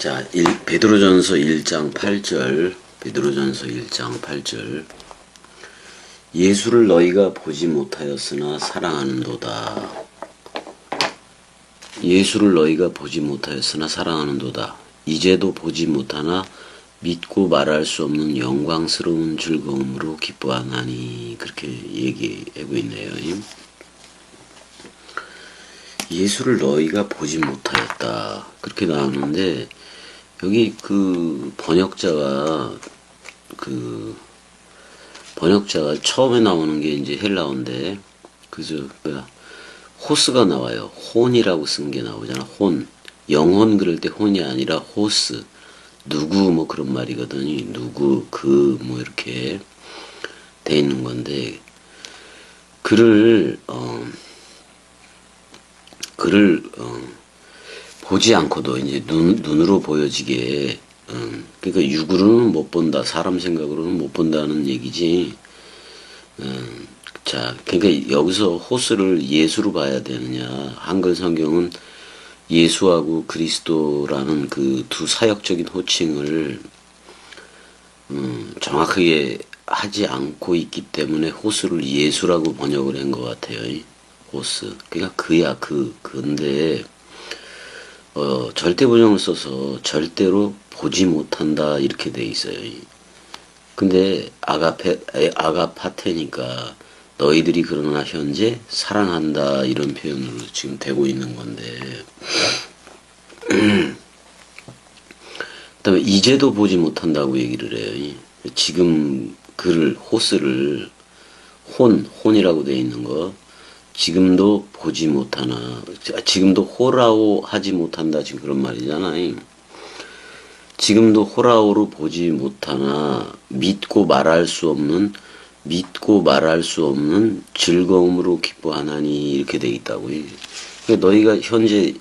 자, 베드로전서 1장 8절, 베드로전서 1장 8절. 예수를 너희가 보지 못하였으나 사랑하는도다. 예수를 너희가 보지 못하였으나 사랑하는도다. 이제도 보지 못하나 믿고 말할 수 없는 영광스러운 즐거움으로 기뻐하나니. 그렇게 얘기하고 있네요. 예수를 너희가 보지 못하였다. 그렇게 나오는데, 여기 번역자가 처음에 나오는 게 이제 헬라어인데, 호스가 나와요. 혼이라고 쓴 게 나오잖아. 혼. 영혼 그럴 때 혼이 아니라 호스. 누구 뭐 그런 말이거든요. 누구, 이렇게 돼 있는 건데, 글을 보지 않고도 이제 눈으로 보여지게, 그러니까 육으로는 못 본다, 사람 생각으로는 못 본다는 얘기지. 자, 그러니까 여기서 호스를 예수로 봐야 되느냐. 한글 성경은 예수하고 그리스도라는 그 두 사역적인 호칭을 정확하게 하지 않고 있기 때문에 호스를 예수라고 번역을 한 것 같아요. 호스. 그러니까 근데 절대 번역을 써서 절대로 보지 못한다 이렇게 돼 있어요. 근데 아가파테니까 너희들이 그러나 현재 사랑한다 이런 표현으로 지금 되고 있는 건데, 그다음에 이제도 보지 못한다고 얘기를 해요. 지금 호스를 혼이라고 돼 있는 거, 지금도 보지 못하나, 지금도 호라오 하지 못한다, 지금 그런 말이잖아요. 지금도 호라오로 보지 못하나 믿고 말할 수 없는 즐거움으로 기뻐하나니 이렇게 돼 있다고요. 그러니까 너희가 현재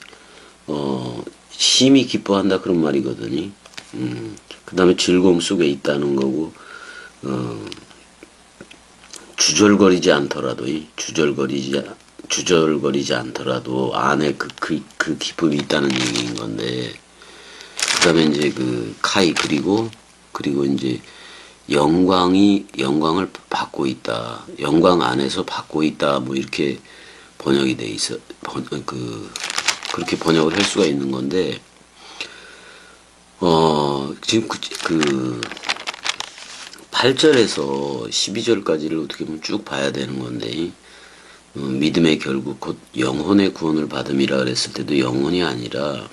심히 기뻐한다 그런 말이거든요. 그 다음에 즐거움 속에 있다는 거고, 주절거리지 않더라도 안에 그 기쁨이 있다는 얘기인 건데, 그 다음에 이제 카이, 그리고 이제 영광을 받고 있다. 영광 안에서 받고 있다. 뭐 이렇게 번역이 돼 있어. 그렇게 번역을 할 수가 있는 건데, 지금 8절에서 12절까지를 어떻게 보면 쭉 봐야 되는 건데, 믿음의 결국 곧 영혼의 구원을 받음이라 그랬을 때도 영혼이 아니라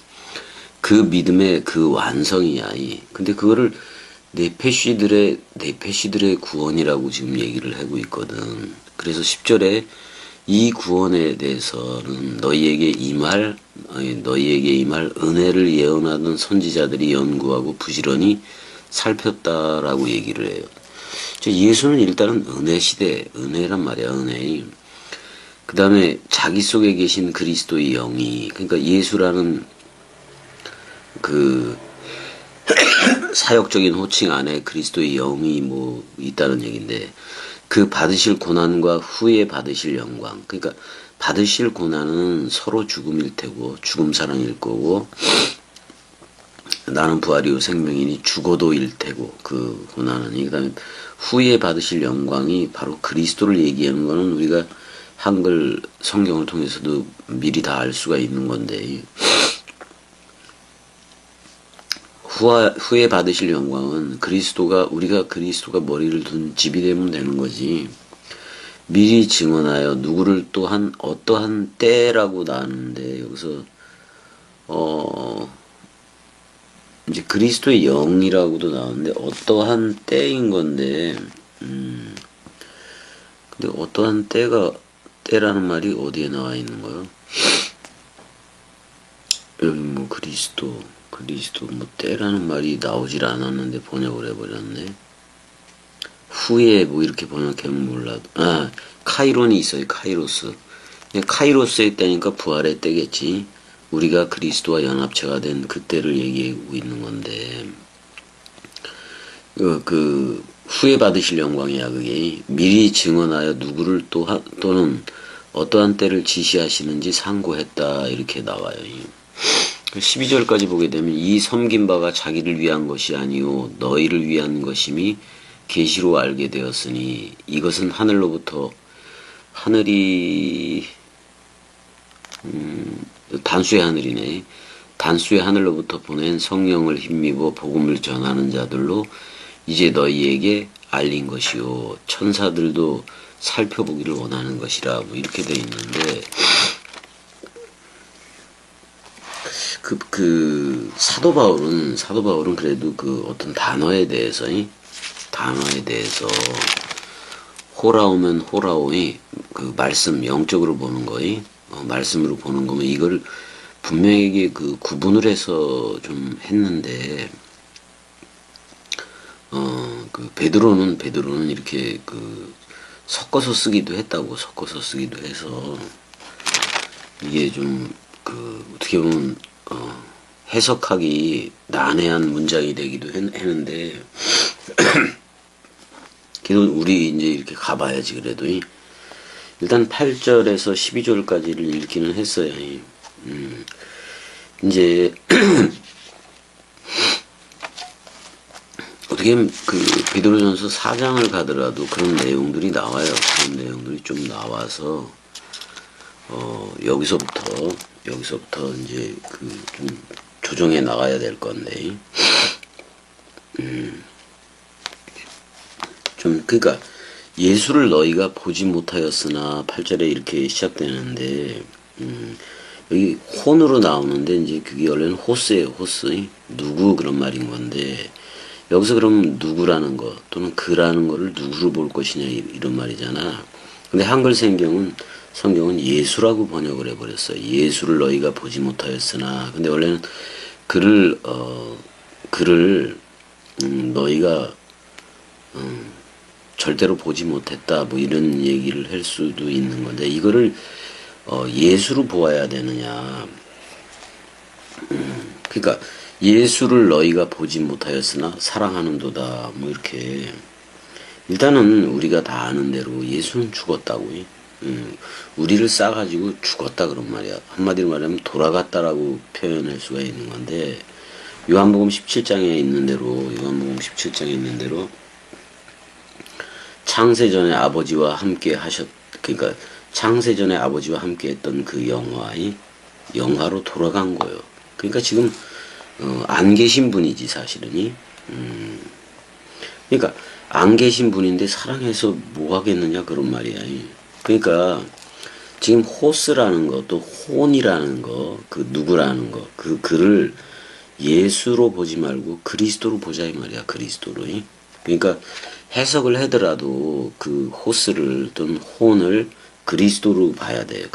그 믿음의 그 완성이야. 근데 그거를 네페시들의 구원이라고 지금 얘기를 하고 있거든. 그래서 10절에 이 구원에 대해서는 너희에게 임할 은혜를 예언하던 선지자들이 연구하고 부지런히 살폈다라고 얘기를 해요. 예수는 일단은 은혜란 말이야, 은혜. 그 다음에 자기 속에 계신 그리스도의 영이, 그러니까 예수라는 사역적인 호칭 안에 그리스도의 영이 뭐 있다는 얘기인데, 그 받으실 고난과 후에 받으실 영광. 그러니까 받으실 고난은 서로 죽음일 테고, 죽음 사랑일 거고, 나는 부활이요 생명이니 죽어도일 테고, 그 고난은. 그다음에 후에 받으실 영광이 바로 그리스도를 얘기하는 거는 우리가 한글 성경을 통해서도 미리 다 알 수가 있는 건데, 후에 받으실 영광은 우리가 그리스도가 머리를 둔 집이 되면 되는 거지. 미리 증언하여 누구를 또한 어떠한 때라고 나왔는데, 여기서 이제 그리스도의 영이라고도 나오는데 어떠한 때인 건데, 근데 어떠한 때라는 말이 어디에 나와 있는 거요? 여기 뭐 그리스도 뭐 때라는 말이 나오질 않았는데 번역을 해버렸네. 후에 뭐 이렇게 번역하면 몰라도, 카이론이 있어요. 카이로스. 카이로스의 때니까 부활의 때겠지. 우리가 그리스도와 연합체가 된 그때를 얘기하고 있는 건데, 후에 받으실 영광이야. 그게 미리 증언하여 누구를 또는 어떠한 때를 지시하시는지 상고했다 이렇게 나와요. 12절까지 보게 되면 이 섬긴 바가 자기를 위한 것이 아니요 너희를 위한 것임이 계시로 알게 되었으니 이것은 하늘로부터 하늘이 단수의 하늘이네. 단수의 하늘로부터 보낸 성령을 힘입어 복음을 전하는 자들로 이제 너희에게 알린 것이요 천사들도 살펴보기를 원하는 것이라 뭐 이렇게 돼 있는데 사도 바울은 그래도 그 어떤 단어에 대해서 호라오면 호라오이 그 말씀 영적으로 보는 거이 말씀으로 보는 거면 이걸 분명히 그 구분을 해서 좀 했는데 그 베드로는 이렇게 그 섞어서 쓰기도 해서 이게 좀 그 어떻게 보면 해석하기 난해한 문장이 되기도 했는데 그래도 우리 이제 이렇게 가봐야지 그래도 일단 8절에서 12절까지를 읽기는 했어요. 이제 어떻게 보면 그 베드로전서 4장을 가더라도 그런 내용들이 나와요. 그런 내용들이 좀 나와서 여기서부터 이제 그 좀 조정해 나가야 될 건데 좀 그러니까 예수를 너희가 보지 못하였으나 8절에 이렇게 시작되는데 여기 혼으로 나오는데 이제 그게 원래는 호스예요. 호스 누구 그런 말인 건데 여기서 그럼 누구라는 거 또는 그라는 거를 누구로 볼 것이냐 이런 말이잖아. 근데 한글 성경은 예수라고 번역을 해버렸어요. 예수를 너희가 보지 못하였으나 근데 원래는 그를 너희가 절대로 보지 못했다 뭐 이런 얘기를 할 수도 있는 건데 이거를 예수로 보아야 되느냐 그러니까 예수를 너희가 보지 못하였으나 사랑하는도다 뭐 이렇게 일단은 우리가 다 아는 대로 예수는 죽었다고 우리를 싸가지고 죽었다 그런 말이야. 한마디로 말하면 돌아갔다라고 표현할 수가 있는 건데 요한복음 17장에 있는 대로 창세전에 아버지와 함께 그러니까 창세전에 아버지와 함께 했던 그 영화로 돌아간 거예요. 그러니까 지금 안 계신 분이지 사실은 그러니까 안 계신 분인데 사랑해서 뭐 하겠느냐 그런 말이야. 그러니까 지금 호스라는 거 또 혼이라는 거 그 누구라는 거 그를 예수로 보지 말고 그리스도로 보자 이 말이야. 그리스도로. 그러니까 해석을 하더라도 그 호스를 또는 혼을 그리스도로 봐야 돼.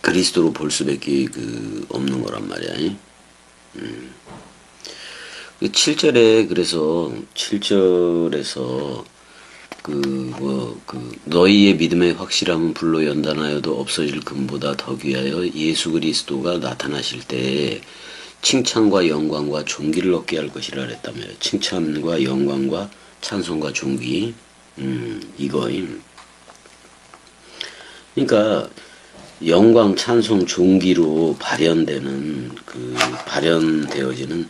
그리스도로 볼 수밖에 없는 거란 말이야. 7절에 그래서 7절에서 너희의 믿음의 확실함은 불로 연단하여도 없어질 금보다 더 귀하여 예수 그리스도가 나타나실 때 칭찬과 영광과 존귀를 얻게 할 것이라 그랬다며. 칭찬과 영광과 찬송과 존귀 이거임. 그러니까 영광, 찬송, 존귀로 발현되어지는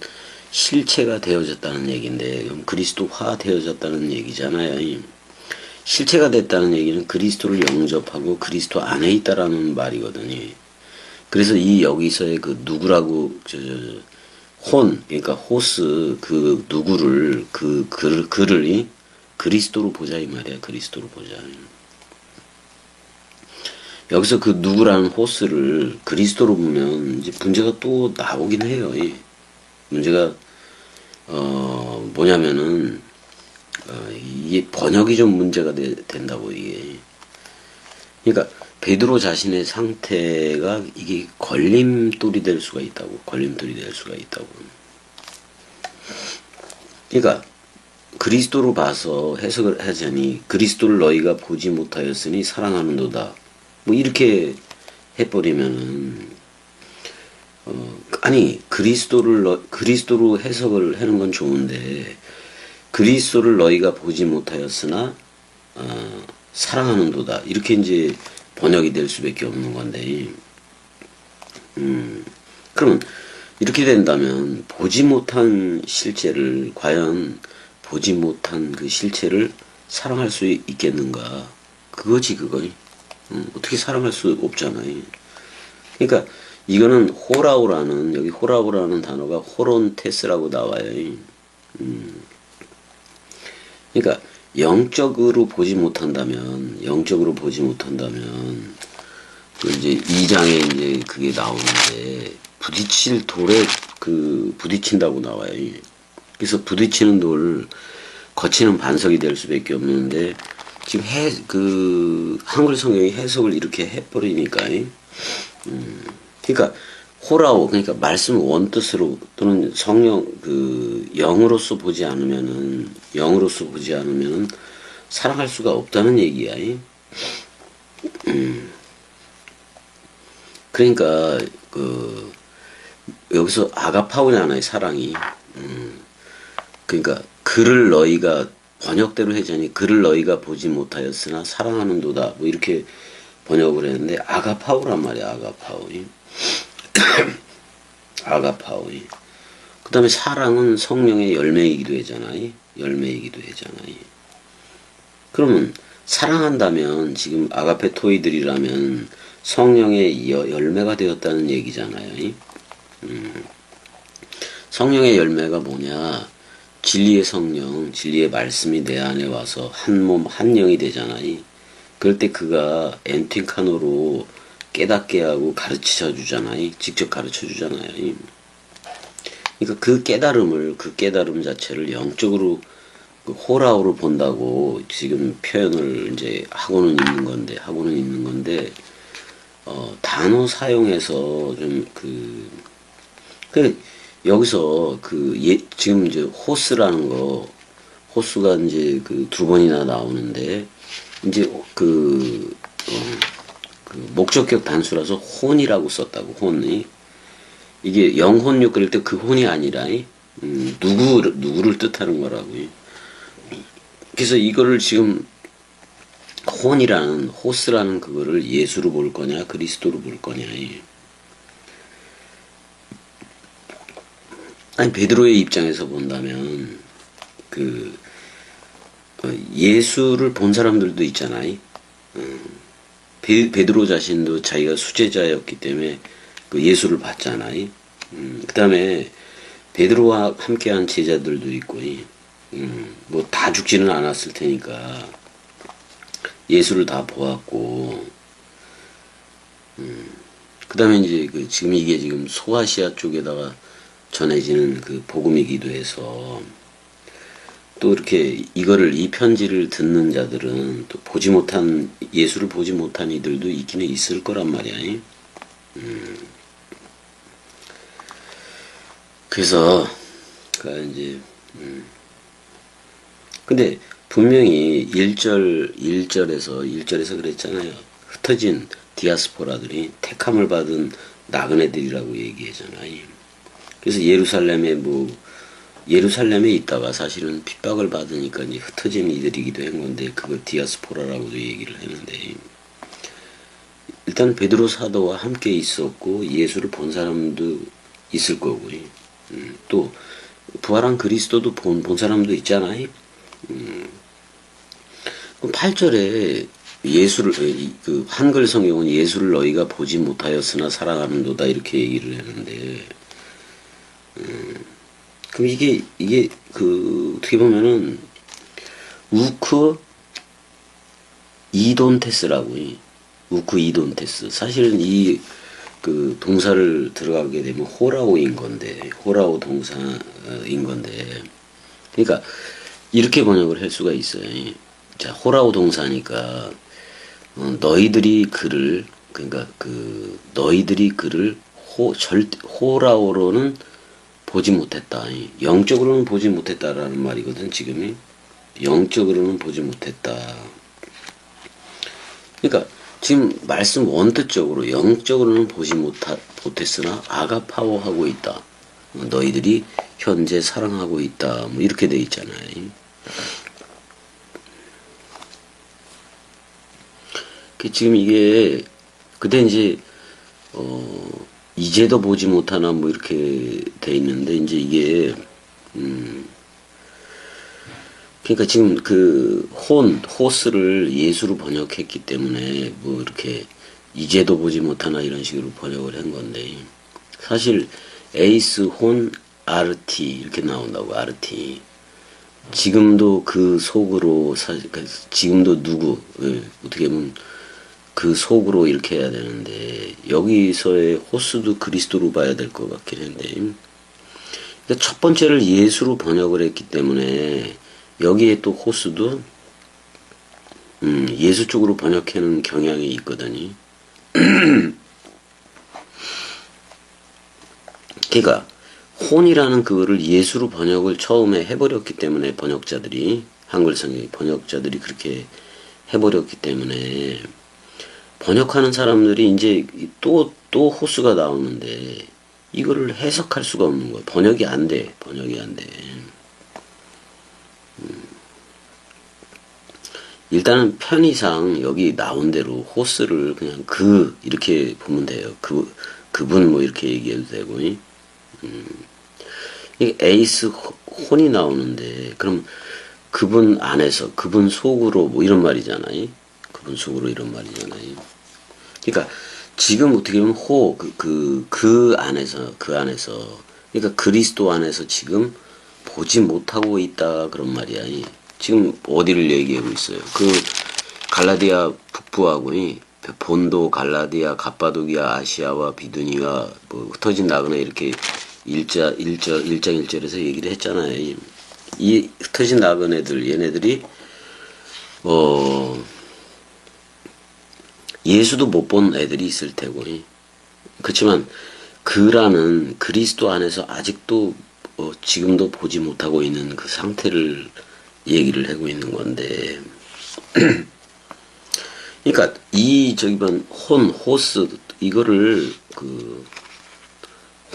실체가 되어졌다는 얘기인데 그럼 그리스도화 되어졌다는 얘기잖아요. 실체가 됐다는 얘기는 그리스도를 영접하고 그리스도 안에 있다라는 말이거든요. 그래서 여기서의 그 누구라고 그러니까 호스 그 누구를 그를 그리스도로 보자 이 말이야. 그리스도로 보자. 여기서 그 누구라는 호스를 그리스도로 보면 이제 문제가 또 나오긴 해요. 문제가 뭐냐면은 이게 번역이 좀 문제가 된다고 이게. 그러니까 베드로 자신의 상태가 이게 걸림돌이 될 수가 있다고. 그러니까 그리스도로 봐서 해석을 하자니 그리스도를 너희가 보지 못하였으니 사랑하는도다. 뭐 이렇게 해버리면은 아니 그리스도로 해석을 하는 건 좋은데 그리스도를 너희가 보지 못하였으나 사랑하는도다 이렇게 이제 번역이 될 수밖에 없는 건데, 그러면 이렇게 된다면 보지 못한 실체를 과연 보지 못한 그 실체를 사랑할 수 있겠는가? 그거지 그거. 어떻게 사랑할 수 없잖아요. 그러니까 이거는 호라오라는 여기 호라오라는 단어가 호론테스라고 나와요. 그러니까 영적으로 보지 못한다면 그 이제 2장에 이제 그게 나오는데 부딪힐 돌에 부딪힌다고 나와요. 그래서 부딪히는 돌 거치는 반석이 될 수밖에 없는데 지금 한글 성경이 해석을 이렇게 해버리니까 그러니까 호라오 그러니까 말씀 원뜻으로 또는 성령 영으로서 보지 않으면은 사랑할 수가 없다는 얘기야. 그러니까 여기서 아가파오잖아요, 사랑이. 그러니까 그를 너희가 번역대로 해자니 그를 너희가 보지 못하였으나 사랑하는도다 뭐 이렇게 번역을 했는데 아가파오란 말이야. 아가파오이. 그 다음에 사랑은 성령의 열매이기도 하잖아요. 그러면 사랑한다면 지금 아가페토이들이라면 성령의 열매가 되었다는 얘기잖아요. 성령의 열매가 뭐냐? 진리의 성령, 진리의 말씀이 내 안에 와서 한 몸, 한 영이 되잖아요. 그럴 때 그가 엔팅카노로 깨닫게 하고 가르쳐 주잖아요. 직접 가르쳐 주잖아요. 그러니까 그 깨달음 자체를 영적으로 호라오로 본다고 지금 표현을 이제 하고는 있는 건데, 단어 사용해서 좀 여기서 지금 이제 호스가 이제 두 번이나 나오는데, 이제 목적격 단수라서 혼이라고 썼다고, 혼이. 이게 영혼육 그럴 때 그 혼이 아니라, 누구를 뜻하는 거라고요. 그래서 이거를 지금 호스라는 그거를 예수로 볼 거냐, 그리스도로 볼 거냐. 아니, 베드로의 입장에서 본다면, 예수를 본 사람들도 있잖아요. 베드로 자신도 자기가 수제자였기 때문에 예수를 봤잖아요. 그 다음에 베드로와 함께한 제자들도 있고, 뭐 다 죽지는 않았을 테니까 예수를 다 보았고, 그 다음에 이제 지금 이게 지금 소아시아 쪽에다가 전해지는 복음이기도 해서 또 이렇게 이 편지를 듣는 자들은 또 예수를 보지 못한 이들도 있기는 있을 거란 말이야. 그래서 이제 근데 분명히 1절에서 그랬잖아요. 흩어진 디아스포라들이 택함을 받은 나그네들이라고 얘기하잖아요. 그래서 예루살렘에 있다가 사실은 핍박을 받으니까 이제 흩어진 이들이기도 한 건데 그걸 디아스포라라고도 얘기를 했는데 일단 베드로 사도와 함께 있었고 예수를 본 사람도 있을 거고요. 또 부활한 그리스도도 본 사람도 있잖아요. 8절에 한글 성경은 예수를 너희가 보지 못하였으나 사랑하는도다 이렇게 얘기를 했는데 그럼 이게 어떻게 보면은 우크 이돈테스라고요. 우크 이돈테스. 사실은 동사를 들어가게 되면 호라오 동사인 건데 그러니까 이렇게 번역을 할 수가 있어요. 자, 호라오 동사니까 너희들이 그를 호라오로는 보지 못했다. 영적으로는 보지 못했다라는 말이거든, 지금이. 영적으로는 보지 못했다. 그러니까 지금 말씀 원뜻적으로 영적으로는 보지 못했으나 아가파오하고 있다. 너희들이 현재 사랑하고 있다. 뭐 이렇게 돼 있잖아요. 지금 이게 그때 이제 이제도 보지 못하나 뭐 이렇게 돼 있는데 이제 이게 그러니까 지금 그 호스를 예수로 번역했기 때문에 뭐 이렇게 이제도 보지 못하나 이런 식으로 번역을 한 건데 사실 에이스 혼 RT 이렇게 나온다고 RT 지금도 그 속으로 그러니까 지금도 누구 어떻게 보면 그 속으로 이렇게 해야 되는데 여기서의 호스도 그리스도로 봐야 될 것 같긴 한데 그러니까 첫 번째를 예수로 번역을 했기 때문에 여기에 또 호스도 예수 쪽으로 번역하는 경향이 있거든요. 그러니까 혼이라는 그거를 예수로 번역을 처음에 해버렸기 때문에 번역자들이 한글 성경 번역자들이 그렇게 해버렸기 때문에 번역하는 사람들이 이제 또 호수가 나오는데 이거를 해석할 수가 없는 거예요. 번역이 안 돼. 일단은 편의상 여기 나온 대로 호스를 그냥 이렇게 보면 돼요. 그분 뭐 이렇게 얘기해도 되고 이게 에이스 혼이 나오는데 그럼 그분 안에서 그분 속으로 뭐 이런 말이잖아요. 그분 속으로 이런 말이잖아요. 그러니까 지금 어떻게 보면 그 안에서 그러니까 그리스도 안에서 지금 보지 못하고 있다 그런 말이야. 지금 어디를 얘기하고 있어요? 그 갈라디아 북부하고 본도, 갈라디아, 갑바도기아, 아시아와 비두니와 뭐 흩어진 나그네 이렇게 1장 1절에서 얘기를 했잖아요. 이 흩어진 나그네들 얘네들이 예수도 못 본 애들이 있을 테고 그렇지만 그라는 그리스도 안에서 아직도 지금도 보지 못하고 있는 그 상태를 얘기를 하고 있는 건데 그러니까 호스 이거를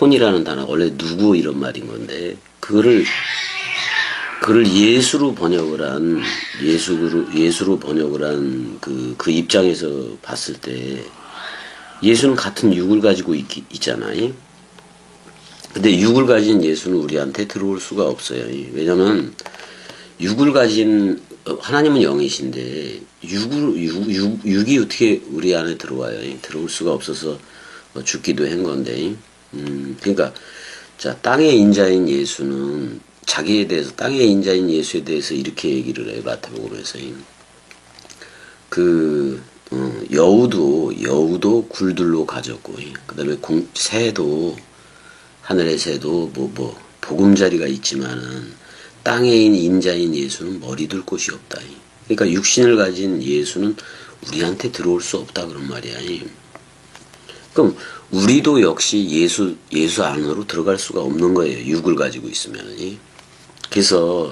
혼이라는 단어 원래 누구 이런 말인 건데 그거를 예수로 번역을 한 예수로 번역을 한 그 입장에서 봤을 때 예수는 같은 육을 가지고 있잖아요. 근데 육을 가진 예수는 우리한테 들어올 수가 없어요. 왜냐면 육을 가진 하나님은 영이신데 육이 어떻게 우리 안에 들어와요? 들어올 수가 없어서 죽기도 한 건데. 그러니까 자 땅의 인자인 예수는 자기에 대해서 땅의 인자인 예수에 대해서 이렇게 얘기를 해요. 마태복음에서 여우도 굴들로 가졌고 그다음에 새도 하늘의 새도 뭐 보금자리가 있지만은 땅의 인자인 예수는 머리 둘 곳이 없다. 그러니까 육신을 가진 예수는 우리한테 들어올 수 없다 그런 말이야. 그럼 우리도 역시 예수 안으로 들어갈 수가 없는 거예요. 육을 가지고 있으면. 그래서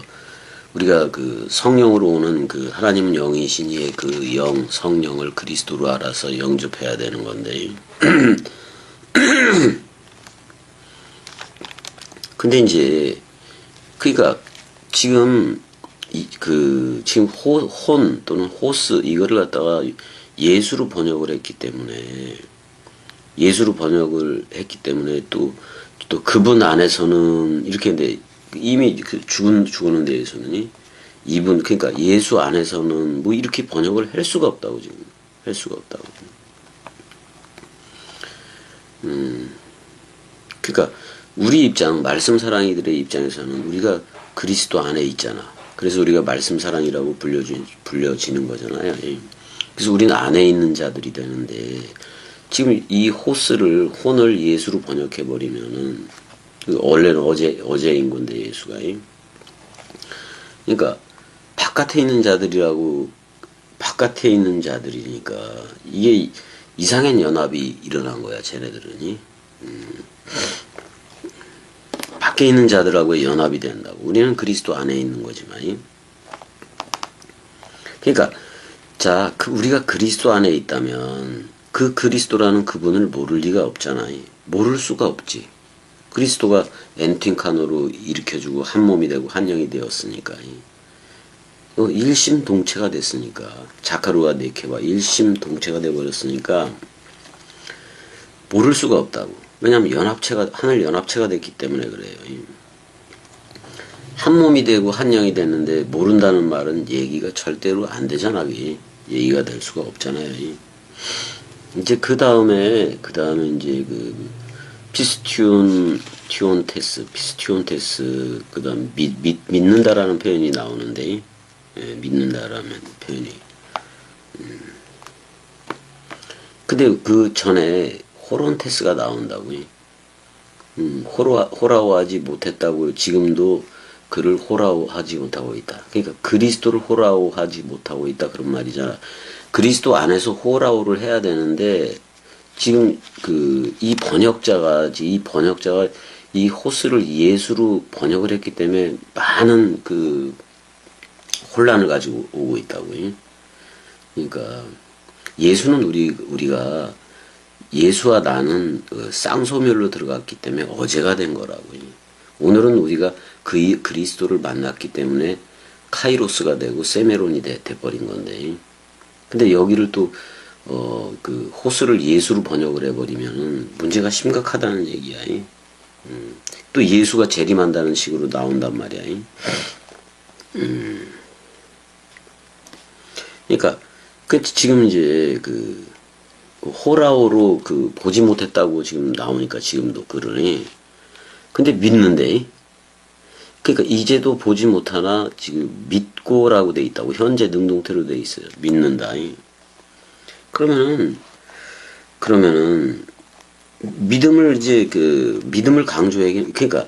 우리가 그 성령으로 오는 그 하나님 영이신 이의 그 성령을 그리스도로 알아서 영접해야 되는 건데. 근데 이제 그러니까 지금 지금 혼 또는 호스 이거를 갖다가 예수로 번역을 했기 때문에 또 그분 안에서는 이렇게 근데 이미 죽은 데에서는 이분 그러니까 예수 안에서는 뭐 이렇게 번역을 할 수가 없다고 지금 할 수가 없다고. 그러니까 우리 입장 말씀 사랑이들의 입장에서는 우리가 그리스도 안에 있잖아. 그래서 우리가 말씀 사랑이라고 불려지는 거잖아요. 그래서 우리는 안에 있는 자들이 되는데 지금 이 혼을 예수로 번역해 버리면은 원래는 어제인 건데 예수가 그러니까 바깥에 있는 자들이니까 이게 이상한 연합이 일어난 거야 쟤네들은 밖에 있는 자들하고 연합이 된다고. 우리는 그리스도 안에 있는 거지만 그러니까 자 우리가 그리스도 안에 있다면 그 그리스도라는 그분을 모를 리가 없잖아요. 모를 수가 없지. 그리스도가 엔틴카노로 일으켜주고 한 몸이 되고 한 영이 되었으니까. 일심동체가 됐으니까, 자카루와 네케와 일심동체가 돼버렸으니까 모를 수가 없다고. 왜냐하면 하늘 연합체가 됐기 때문에 그래요. 한 몸이 되고 한 영이 됐는데 모른다는 말은 얘기가 절대로 안 되잖아. 얘기가 될 수가 없잖아요. 이제 그 다음에 이제 피스티온테스, 그 다음 믿는다라는 표현이 나오는데, 믿는다라는 표현이. 근데 그 전에 호론테스가 나온다고. 호라오하지 못했다고 지금도 그를 호라오하지 못하고 있다. 그러니까 그리스도를 호라오하지 못하고 있다 그런 말이잖아. 그리스도 안에서 호라오를 해야 되는데 지금 이 번역자가 이 호스를 예수로 번역을 했기 때문에 많은 혼란을 가지고 오고 있다고. 그러니까 예수는 우리가 예수와 나는 쌍소멸로 들어갔기 때문에 어제가 된 거라고. 오늘은 우리가 그리스도를 만났기 때문에 카이로스가 되고 세메론이 돼버린 건데. 근데 여기를 또 호스를 예수로 번역을 해버리면은 문제가 심각하다는 얘기야. 또 예수가 재림한다는 식으로 나온단 말이야. 그러니까 지금 이제 호라오로 보지 못했다고 지금 나오니까 지금도 그러니. 근데 믿는데. 그러니까 이제도 보지 못하나 지금 믿고라고 돼 있다고. 현재 능동태로 돼 있어요. 믿는다. 그러면은 믿음을 이제 믿음을 강조해. 그러니까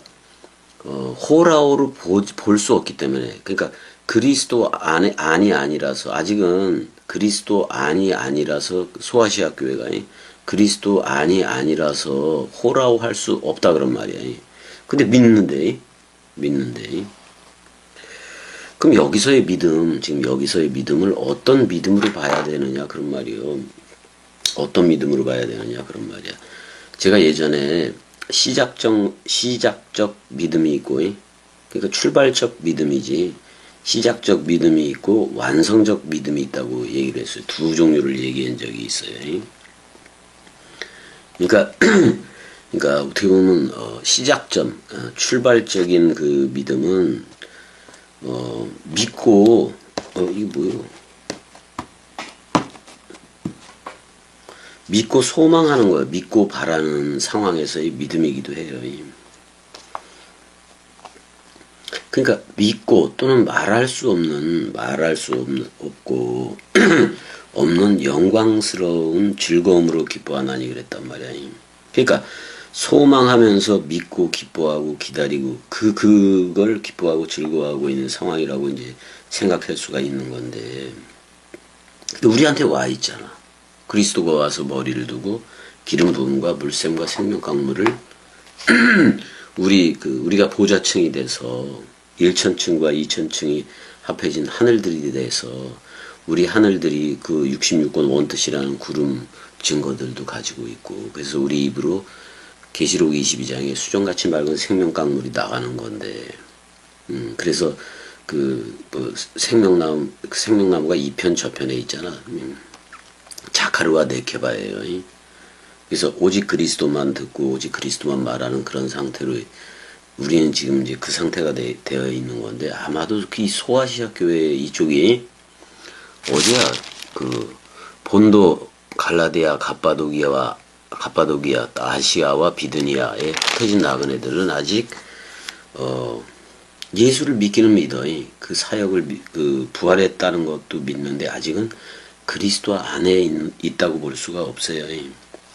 호라오로 볼 수 없기 때문에. 그러니까 그리스도 안이 아니라서 아직은 그리스도 안이 아니라서 소아시아 교회가 그리스도 안이 아니라서 호라오 할 수 없다 그런 말이야. 근데 믿는데. 그럼 여기서의 믿음을 어떤 믿음으로 봐야 되느냐 그런 말이요. 어떤 믿음으로 봐야 되느냐 그런 말이야. 제가 예전에 시작적 믿음이 있고, 그러니까 출발적 믿음이지, 시작적 믿음이 있고 완성적 믿음이 있다고 얘기를 했어요. 두 종류를 얘기한 적이 있어요. 그러니까 어떻게 보면 시작점, 출발적인 그 믿음은 믿고 이게 뭐예요? 믿고 소망하는 거예요. 믿고 바라는 상황에서의 믿음이기도 해요. 그러니까 믿고 또는 말할 수 없고 없는 영광스러운 즐거움으로 기뻐하나니 그랬단 말이야. 그러니까 소망하면서 믿고 기뻐하고 기다리고 그걸 기뻐하고 즐거워하고 있는 상황이라고 이제 생각할 수가 있는 건데, 우리한테 와 있잖아. 그리스도가 와서 머리를 두고 기름 부음과 물샘과 생명 강물을 우리가 보좌층이 돼서 1천층과 2천층이 합해진 하늘들이 돼서 우리 하늘들이 66권 원뜻이라는 구름 증거들도 가지고 있고, 그래서 우리 입으로 계시록 22장에 수정같이 맑은 생명 강물이 나가는 건데, 그래서 생명나무가 이 편 저편에 있잖아. 자카르와 네케바예요. 그래서 오직 그리스도만 듣고 오직 그리스도만 말하는 그런 상태로 우리는 지금 이제 그 상태가 되어 있는 건데, 아마도 이 소아시아 교회 이쪽이 어제야 본도 갈라디아 가빠도기아 아시아와 비드니아에 흩어진 나그네들은 아직 예수를 믿기는 믿어. 그 사역을 부활했다는 것도 믿는데 아직은 그리스도 안에 있다고 볼 수가 없어요.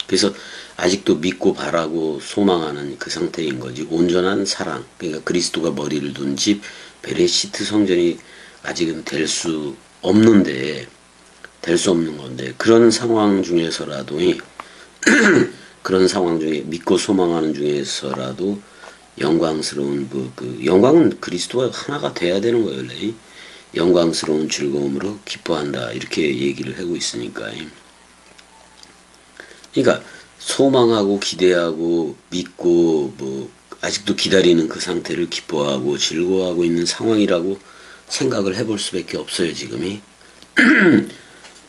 그래서 아직도 믿고 바라고 소망하는 그 상태인 거지. 온전한 사랑, 그러니까 그리스도가 머리를 둔 집 베레시트 성전이 아직은 될 수 없는 건데, 그런 상황 중에서라도 그런 상황 중에 믿고 소망하는 중에서라도 영광스러운 영광은 그리스도와 하나가 돼야 되는 거예요. 원래. 영광스러운 즐거움으로 기뻐한다 이렇게 얘기를 하고 있으니까. 그러니까 소망하고 기대하고 믿고 아직도 기다리는 그 상태를 기뻐하고 즐거워하고 있는 상황이라고 생각을 해볼 수밖에 없어요, 지금이.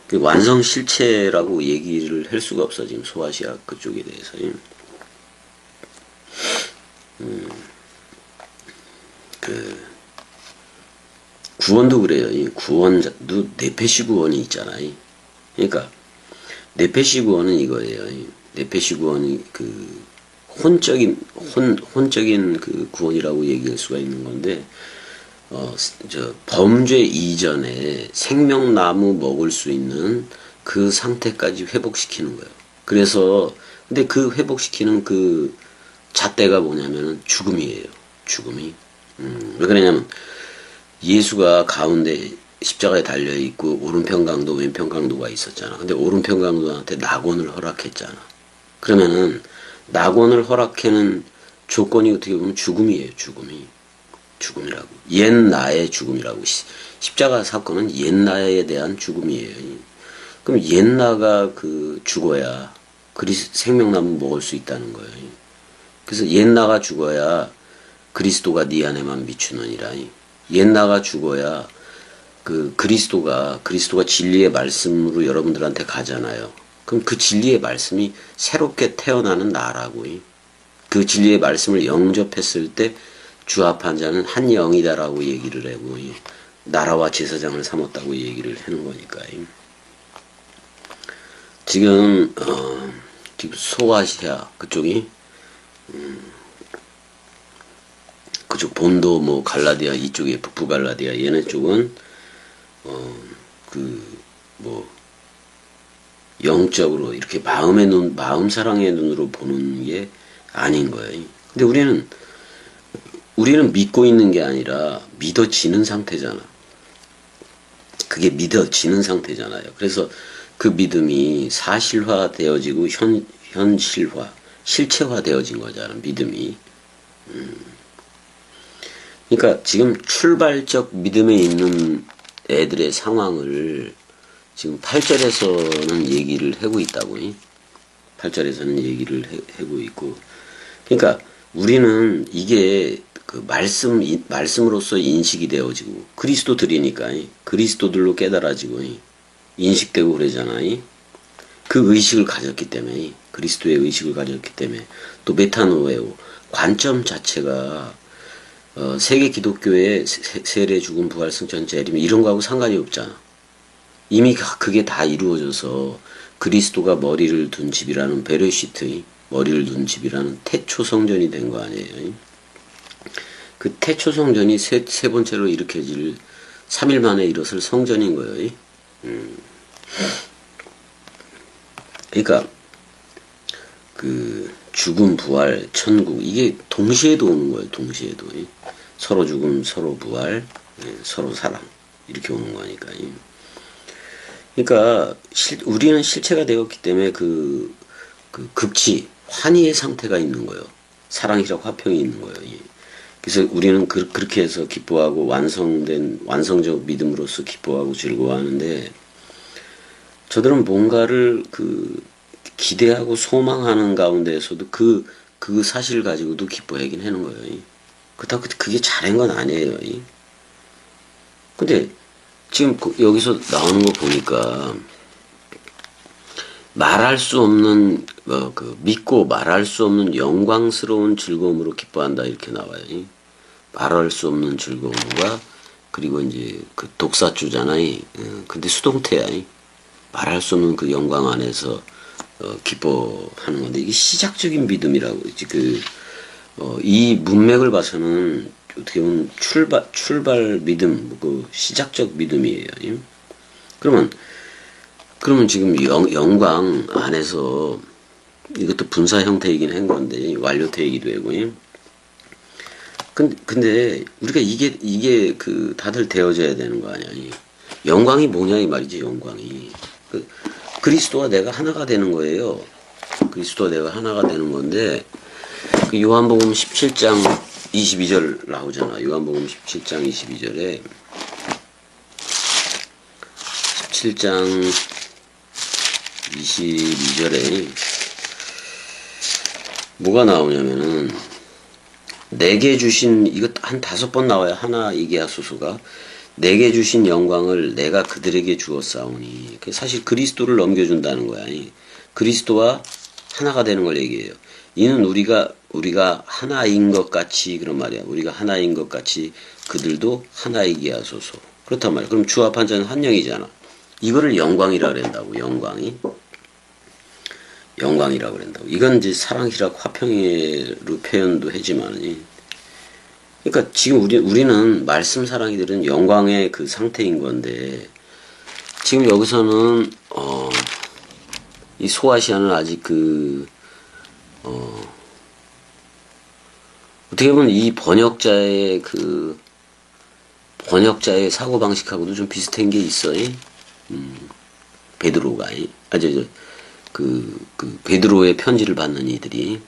그 완성 실체라고 얘기를 할 수가 없어, 지금 소아시아 그쪽에 대해서. 그, 구원도 그래요. 이 구원도 네페시 구원이 있잖아요. 그러니까, 네페시 구원은 이거예요. 네페시 구원이 그, 혼적인 그 구원이라고 얘기할 수가 있는 건데, 범죄 이전에 생명나무 먹을 수 있는 그 상태까지 회복시키는 거예요. 그래서, 근데 그 회복시키는 그 잣대가 뭐냐면은 죽음이에요. 죽음이. 왜 그러냐면, 예수가 가운데 십자가에 달려있고, 오른편 강도, 왼편 강도가 있었잖아. 근데 오른편 강도한테 낙원을 허락했잖아. 그러면은, 낙원을 허락하는 조건이 어떻게 보면 죽음이에요, 죽음이. 죽음이라고. 옛 나의 죽음이라고. 십자가 사건은 옛 나에 대한 죽음이에요. 그럼 옛 나가 그 죽어야 생명나무 먹을 수 있다는 거예요. 그래서 옛 나가 죽어야 그리스도가 네 안에만 비추느니라. 옛 나가 죽어야 그 그리스도가 진리의 말씀으로 여러분들한테 가잖아요. 그럼 그 진리의 말씀이 새롭게 태어나는 나라고. 그 진리의 말씀을 영접했을 때 주 앞한 자는 한 영이다라고 얘기를 하고 나라와 제사장을 삼았다고 얘기를 하는 거니까. 지금 소아시아 그쪽이 그쪽 본도 뭐 갈라디아 이쪽에 북부 갈라디아 얘네 쪽은 그 뭐 영적으로 이렇게 마음 사랑의 눈으로 보는 게 아닌 거예요. 근데 우리는 믿고 있는 게 아니라 믿어지는 상태잖아. 그게 믿어지는 상태잖아요. 그래서 그 믿음이 사실화 되어지고 현실화, 실체화 되어진 거잖아, 믿음이. 그러니까 지금 출발적 믿음에 있는 애들의 상황을 지금 8절에서는 얘기를 하고 있다고. 8절에서는 얘기를 하고 있고. 그러니까 우리는 이게 그 말씀으로서 인식이 되어지고, 그리스도들이니까, 그리스도들로 깨달아지고, 인식되고 그러잖아요. 그 의식을 가졌기 때문에, 그리스도의 의식을 가졌기 때문에, 또 메타노에오, 관점 자체가, 세계 기독교의 세례, 죽음, 부활, 승천, 재림, 이런 거하고 상관이 없잖아. 이미 그게 다 이루어져서, 그리스도가 머리를 둔 집이라는 베레시트, 머리를 둔 집이라는 태초 성전이 된 거 아니에요. 그 태초 성전이 세 번째로 일으켜질 3일 만에 일어설 성전인 거예요. 그러니까 그 죽음, 부활, 천국 이게 동시에도 오는 거예요. 동시에도. 서로 죽음, 서로 부활, 서로 사랑 이렇게 오는 거니까. 그러니까 우리는 실체가 되었기 때문에 그 극치, 환희의 상태가 있는 거예요. 사랑이라고 화평이 있는 거예요. 그래서 우리는 그렇게 해서 기뻐하고 완성적 믿음으로서 기뻐하고 즐거워하는데, 저들은 뭔가를 기대하고 소망하는 가운데에서도 그 사실을 가지고도 기뻐하긴 하는 거예요. 그렇다고 그게 잘한 건 아니에요. 근데 지금 여기서 나오는 거 보니까 말할 수 없는 믿고 말할 수 없는 영광스러운 즐거움으로 기뻐한다 이렇게 나와요. 말할 수 없는 즐거움과 그리고 이제 그 독사주잖아요. 근데 수동태야. 말할 수 없는 그 영광 안에서 기뻐하는 건데 이게 시작적인 믿음이라고 그러지. 이 문맥을 봐서는 어떻게 보면 출발 믿음, 그 시작적 믿음이에요. 그러면 지금 영광 안에서 이것도 분사 형태이긴 한 건데 완료태이기도 하고. 근데 우리가 이게 다들 되어져야 되는 거 아니야. 영광이 뭐냐 이 말이지. 영광이 그리스도와 내가 하나가 되는 거예요. 그리스도와 내가 하나가 되는 건데 요한복음 17장 22절 나오잖아. 요한복음 17장 22절에 17장 22절에 뭐가 나오냐면은 내게 주신 이것 한 5번 나와요. 하나 얘기하소서가 내게 주신 영광을 내가 그들에게 주었사오니. 사실 그리스도를 넘겨준다는 거야. 그리스도와 하나가 되는 걸 얘기해요. 이는 우리가 하나인 것 같이, 그런 말이야. 우리가 하나인 것 같이 그들도 하나이게 하소서. 그렇단 말이야. 그럼 주 앞한 자는 한 영이잖아. 이거를 영광이라 그런다고. 영광이라고 그런다고. 이건 이제 사랑희락 화평회로 표현도 하지만, 그러니까 지금 우리는 말씀 사랑이들은 영광의 그 상태인 건데, 지금 여기서는 이 소아시아는 아직 어떻게 보면 이 번역자의 사고 방식하고도 좀 비슷한 게 있어요. 베드로가 베드로의 편지를 받는 이들이,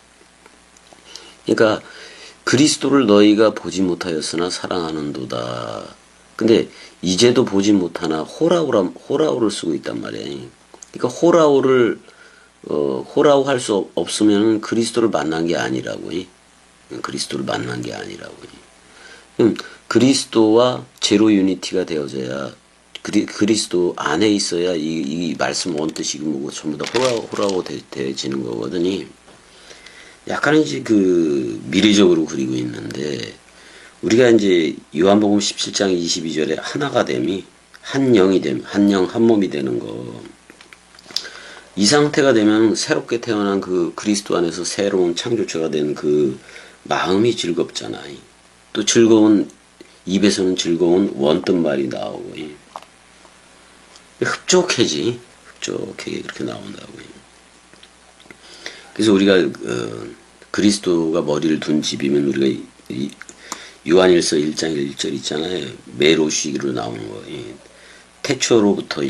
그러니까 그리스도를 너희가 보지 못하였으나 사랑하는도다. 근데 이제도 보지 못하나 호라오를 쓰고 있단 말이에요. 그러니까 호라오 할 수 없으면 그리스도를 만난 게 아니라고. 그리스도를 만난 게 아니라고. 그럼 그리스도와 제로 유니티가 되어져야, 그리스도 안에 있어야 이 말씀 원뜻이 뭐고 전부 다 호라오 되어지는 거거든요. 약간 이제 미래적으로 그리고 있는데, 우리가 이제 요한복음 17장 22절에 하나가 됨이, 한 영이 됨, 한 영, 한 몸이 되는 거. 이 상태가 되면 새롭게 태어난 그리스도 안에서 새로운 창조체가 된 마음이 즐겁잖아요. 또 입에서는 즐거운 원뜻 말이 나오고, 흡족해 그렇게 나온다고요. 그래서 우리가 그리스도가 머리를 둔 집이면, 우리가 요한일서 1장 1절 있잖아요. 메로시로 나오는 거. 태초로부터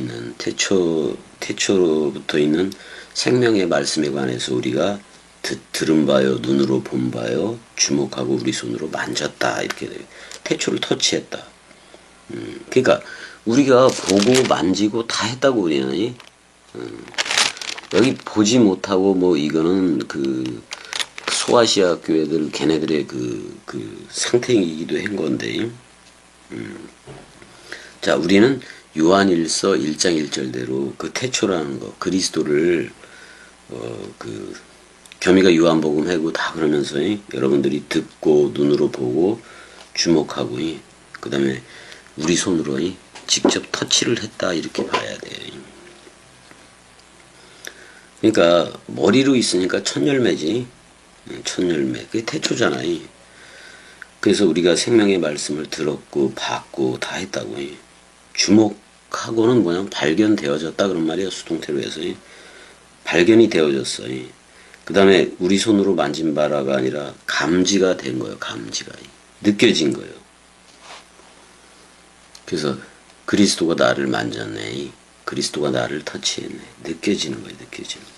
있는 생명의 말씀에 관해서 우리가 들은 바요, 눈으로 본 바요, 주목하고 우리 손으로 만졌다. 이렇게 돼요. 태초를 터치했다. 그러니까 우리가 보고 만지고 다 했다고 그래요. 여기 보지 못하고 이거는 소아시아 교회들 걔네들의 상태이기도 한 건데, 자, 우리는 요한일서 1장 1절대로 태초라는 거, 그리스도를 겸이가 요한복음 하고 다 그러면서 여러분들이 듣고 눈으로 보고 주목하고 그 다음에 우리 손으로 직접 터치를 했다, 이렇게 봐야 돼요. 그러니까 머리로 있으니까 첫열매지. 첫열매. 그게 태초잖아요. 그래서 우리가 생명의 말씀을 들었고 봤고 다 했다고. 주목하고는 뭐냐면 발견되어졌다, 그런 말이야. 수동태로 해서. 발견이 되어졌어. 그 다음에 우리 손으로 만진 바라가 아니라 감지가 된 거예요. 감지가. 느껴진 거예요. 그래서 그리스도가 나를 만졌네. 그리스도가 나를 터치했네. 느껴지는 거예요. 느껴지는 거.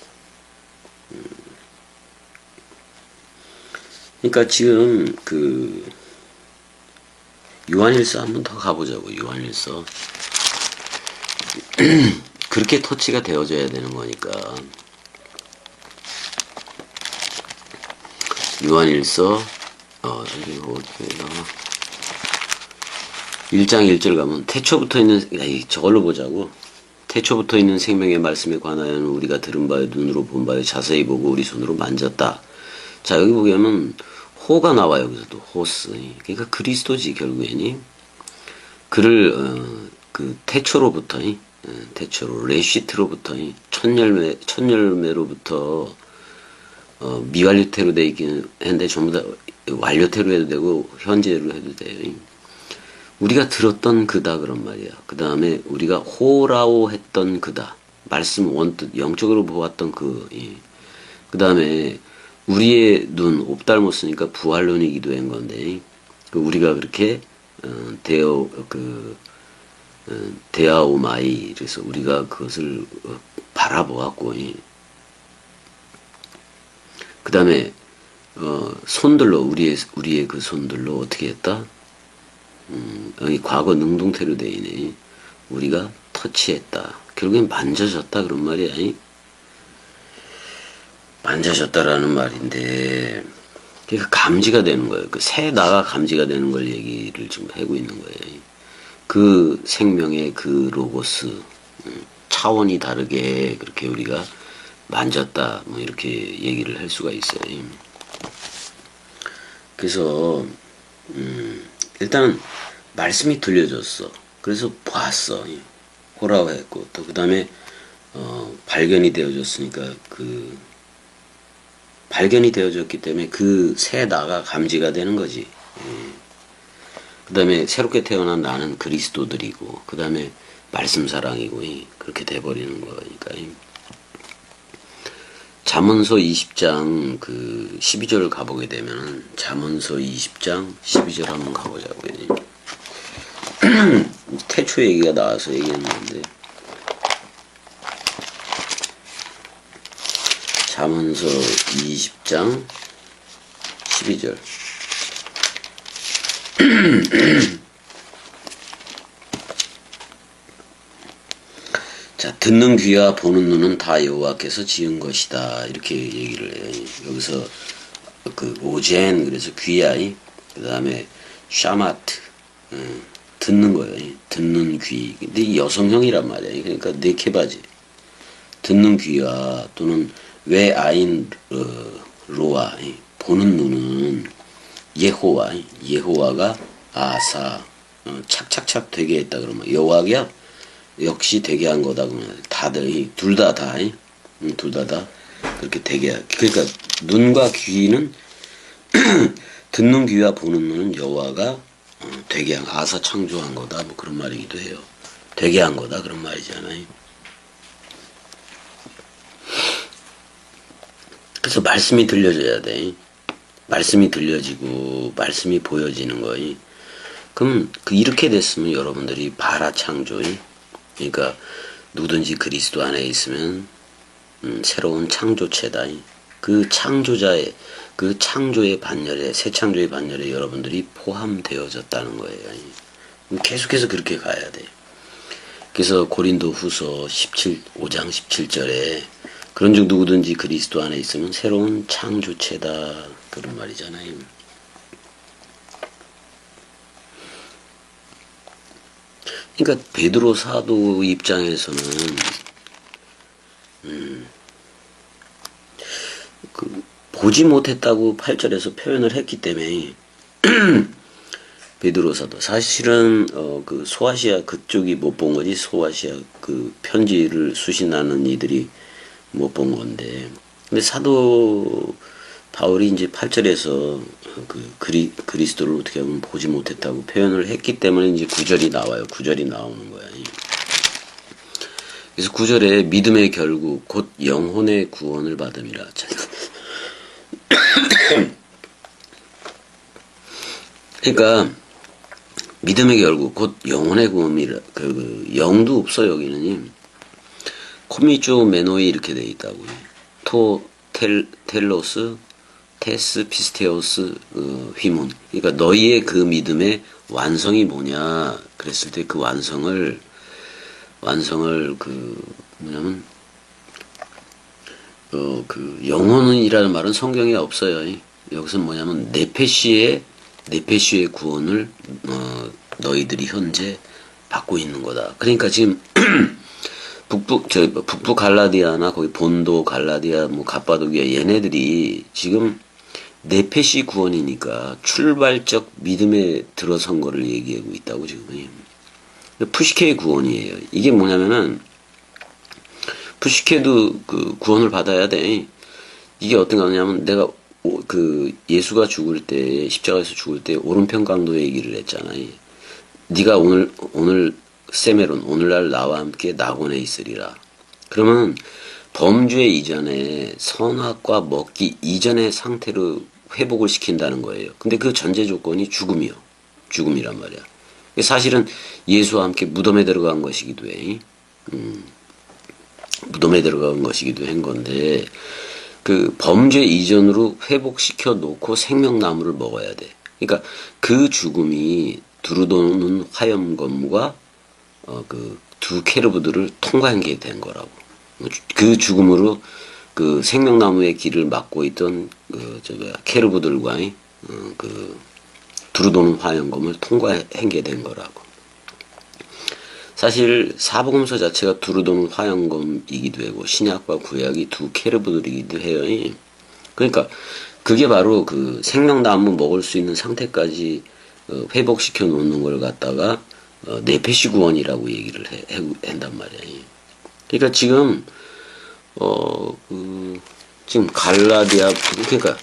그러니까 지금 요한일서 한번 더 가보자고. 요한일서. 그렇게 터치가 되어져야 되는 거니까. 요한일서 1장 1절 가면 태초부터 있는, 저걸로 보자고. 태초부터 있는 생명의 말씀에 관하여는 우리가 들은 바에 눈으로 본 바에 자세히 보고 우리 손으로 만졌다. 자, 여기 보면 호가 나와. 여기서도 호스. 그러니까 그리스도지 결국에니. 그를 태초로부터 레시트로부터 첫열매로부터 미완료태로 돼 있긴 했는데 전부 다 완료태로 해도 되고 현재로 해도 돼요. 우리가 들었던 그다, 그런 말이야. 그 다음에 우리가 호라오 했던 그다. 말씀 원뜻 영적으로 보았던 그 다음에 우리의 눈, 옵달모스니까 부활론이기도 한 건데, 우리가 그렇게 데아오마이, 그래서 우리가 그것을 바라보았고, 그 다음에 손들로, 우리의 그 손들로 어떻게 했다? 여기 과거 능동태로 되어 있네. 우리가 터치했다. 결국엔 만져졌다, 그런 말이야. 만져졌다라는 말인데, 그러니까 감지가 되는 거예요. 새 나가 감지가 되는 걸 얘기를 지금 하고 있는 거예요. 그 생명의 그 로고스 차원이 다르게 그렇게 우리가 만졌다 뭐 이렇게 얘기를 할 수가 있어요. 그래서 일단은 말씀이 들려졌어. 그래서 봤어. 보라고 했고 또 그 다음에 발견이 되어졌으니까 그 발견이 되어졌기 때문에 그 새 나가 감지가 되는 거지. 그 다음에 새롭게 태어난 나는 그리스도들이고 그 다음에 말씀 사랑이고 그렇게 돼버리는 거니까. 잠언서 20장 그 12절 가보게 되면은 잠언서 20장 12절 한번 가보자고요. 태초 얘기가 나와서 얘기했는데 잠언서 20장 12절 자, 듣는 귀와 보는 눈은 다 여호와께서 지은 것이다. 이렇게 얘기를 해요. 여기서 그 오젠 그래서 귀야. 그 다음에 샤마트 듣는 거예요. 듣는 귀. 근데 여성형이란 말이야. 그러니까 네케바지. 듣는 귀와 또는 왜 아인 로아 보는 눈은 예호와가 아사 착착착 되게 했다 그러면 여호와가 역시 되게 한 거다 그러면 다들 둘 다 그렇게 되게 그러니까 눈과 귀는 듣는 귀와 보는 눈은 여호와가 되게 한 아사 창조한 거다 뭐 그런 말이기도 해요. 되게 한 거다 그런 말이잖아요. 그래서 말씀이 들려져야 돼. 말씀이 들려지고 말씀이 보여지는 거이. 그럼 이렇게 됐으면 여러분들이 바라 창조이. 그러니까 누구든지 그리스도 안에 있으면 새로운 창조체다. 그 창조자의 그 창조의 반열에 새 창조의 반열에 여러분들이 포함되어졌다는 거예요. 계속해서 그렇게 가야 돼. 그래서 고린도후서 5장 17절에 그런 즉 누구든지 그리스도 안에 있으면 새로운 창조체다 그런 말이잖아요. 그러니까 베드로 사도 입장에서는 보지 못했다고 8절에서 표현을 했기 때문에 베드로 사도 사실은 그 소아시아 그쪽이 못 본 거지 소아시아 그 편지를 수신하는 이들이 못 본 건데 근데 사도 바울이 이제 8절에서 그 그리스도를 어떻게 하면 보지 못했다고 표현을 했기 때문에 이제 9절이 나와요. 9절이 나오는 거야. 그래서 9절에 믿음의 결국 곧 영혼의 구원을 받음이라. 그러니까 믿음의 결국 곧 영혼의 구원이라. 그 영도 없어 여기는. 코미쪼 메노이 이렇게 돼 있다고. 텔로스 테스 피스테오스 휘문. 그러니까 너희의 그 믿음의 완성이 뭐냐 그랬을 때 그 완성을 그 뭐냐면 그 영혼이라는 말은 성경에 없어요. 여기서 뭐냐면 네페시의 구원을 너희들이 현재 받고 있는 거다. 그러니까 지금 북부 갈라디아나 거기 본도 갈라디아 뭐 갑바도기아 얘네들이 지금 네페시 구원이니까 출발적 믿음에 들어선 거를 얘기하고 있다고 지금. 푸시케의 구원이에요. 이게 뭐냐면은 푸시케도 그 구원을 받아야 돼. 이게 어떤 거냐면 내가 그 예수가 죽을 때 십자가에서 죽을 때 오른편 강도 얘기를 했잖아요. 네가 오늘 세메론 오늘날 나와 함께 낙원에 있으리라. 그러면 범죄 이전에 선악과 먹기 이전의 상태로 회복을 시킨다는 거예요. 근데 그 전제 조건이 죽음이란 말이야. 사실은 예수와 함께 무덤에 들어간 것이기도 해. 무덤에 들어간 것이기도 한 건데 그 범죄 이전으로 회복시켜 놓고 생명나무를 먹어야 돼. 그러니까 그 죽음이 두루도는 화염검과 그 두 케르브들을 통과한 게 된 거라고. 그 죽음으로 그 생명나무의 길을 막고 있던 케르브들과의 그 두루도는 화염검을 통과한 게 된 거라고. 사실 사복음서 자체가 두루 도는 화영검이기도 하고 신약과 구약이 두 케르브들이기도 해요. 그러니까 그게 바로 그 생명나무 먹을 수 있는 상태까지 회복시켜 놓는 걸 갖다가 내페시 구원이라고 얘기를 한단 말이야. 그러니까 지금 지금 갈라디아, 그러니까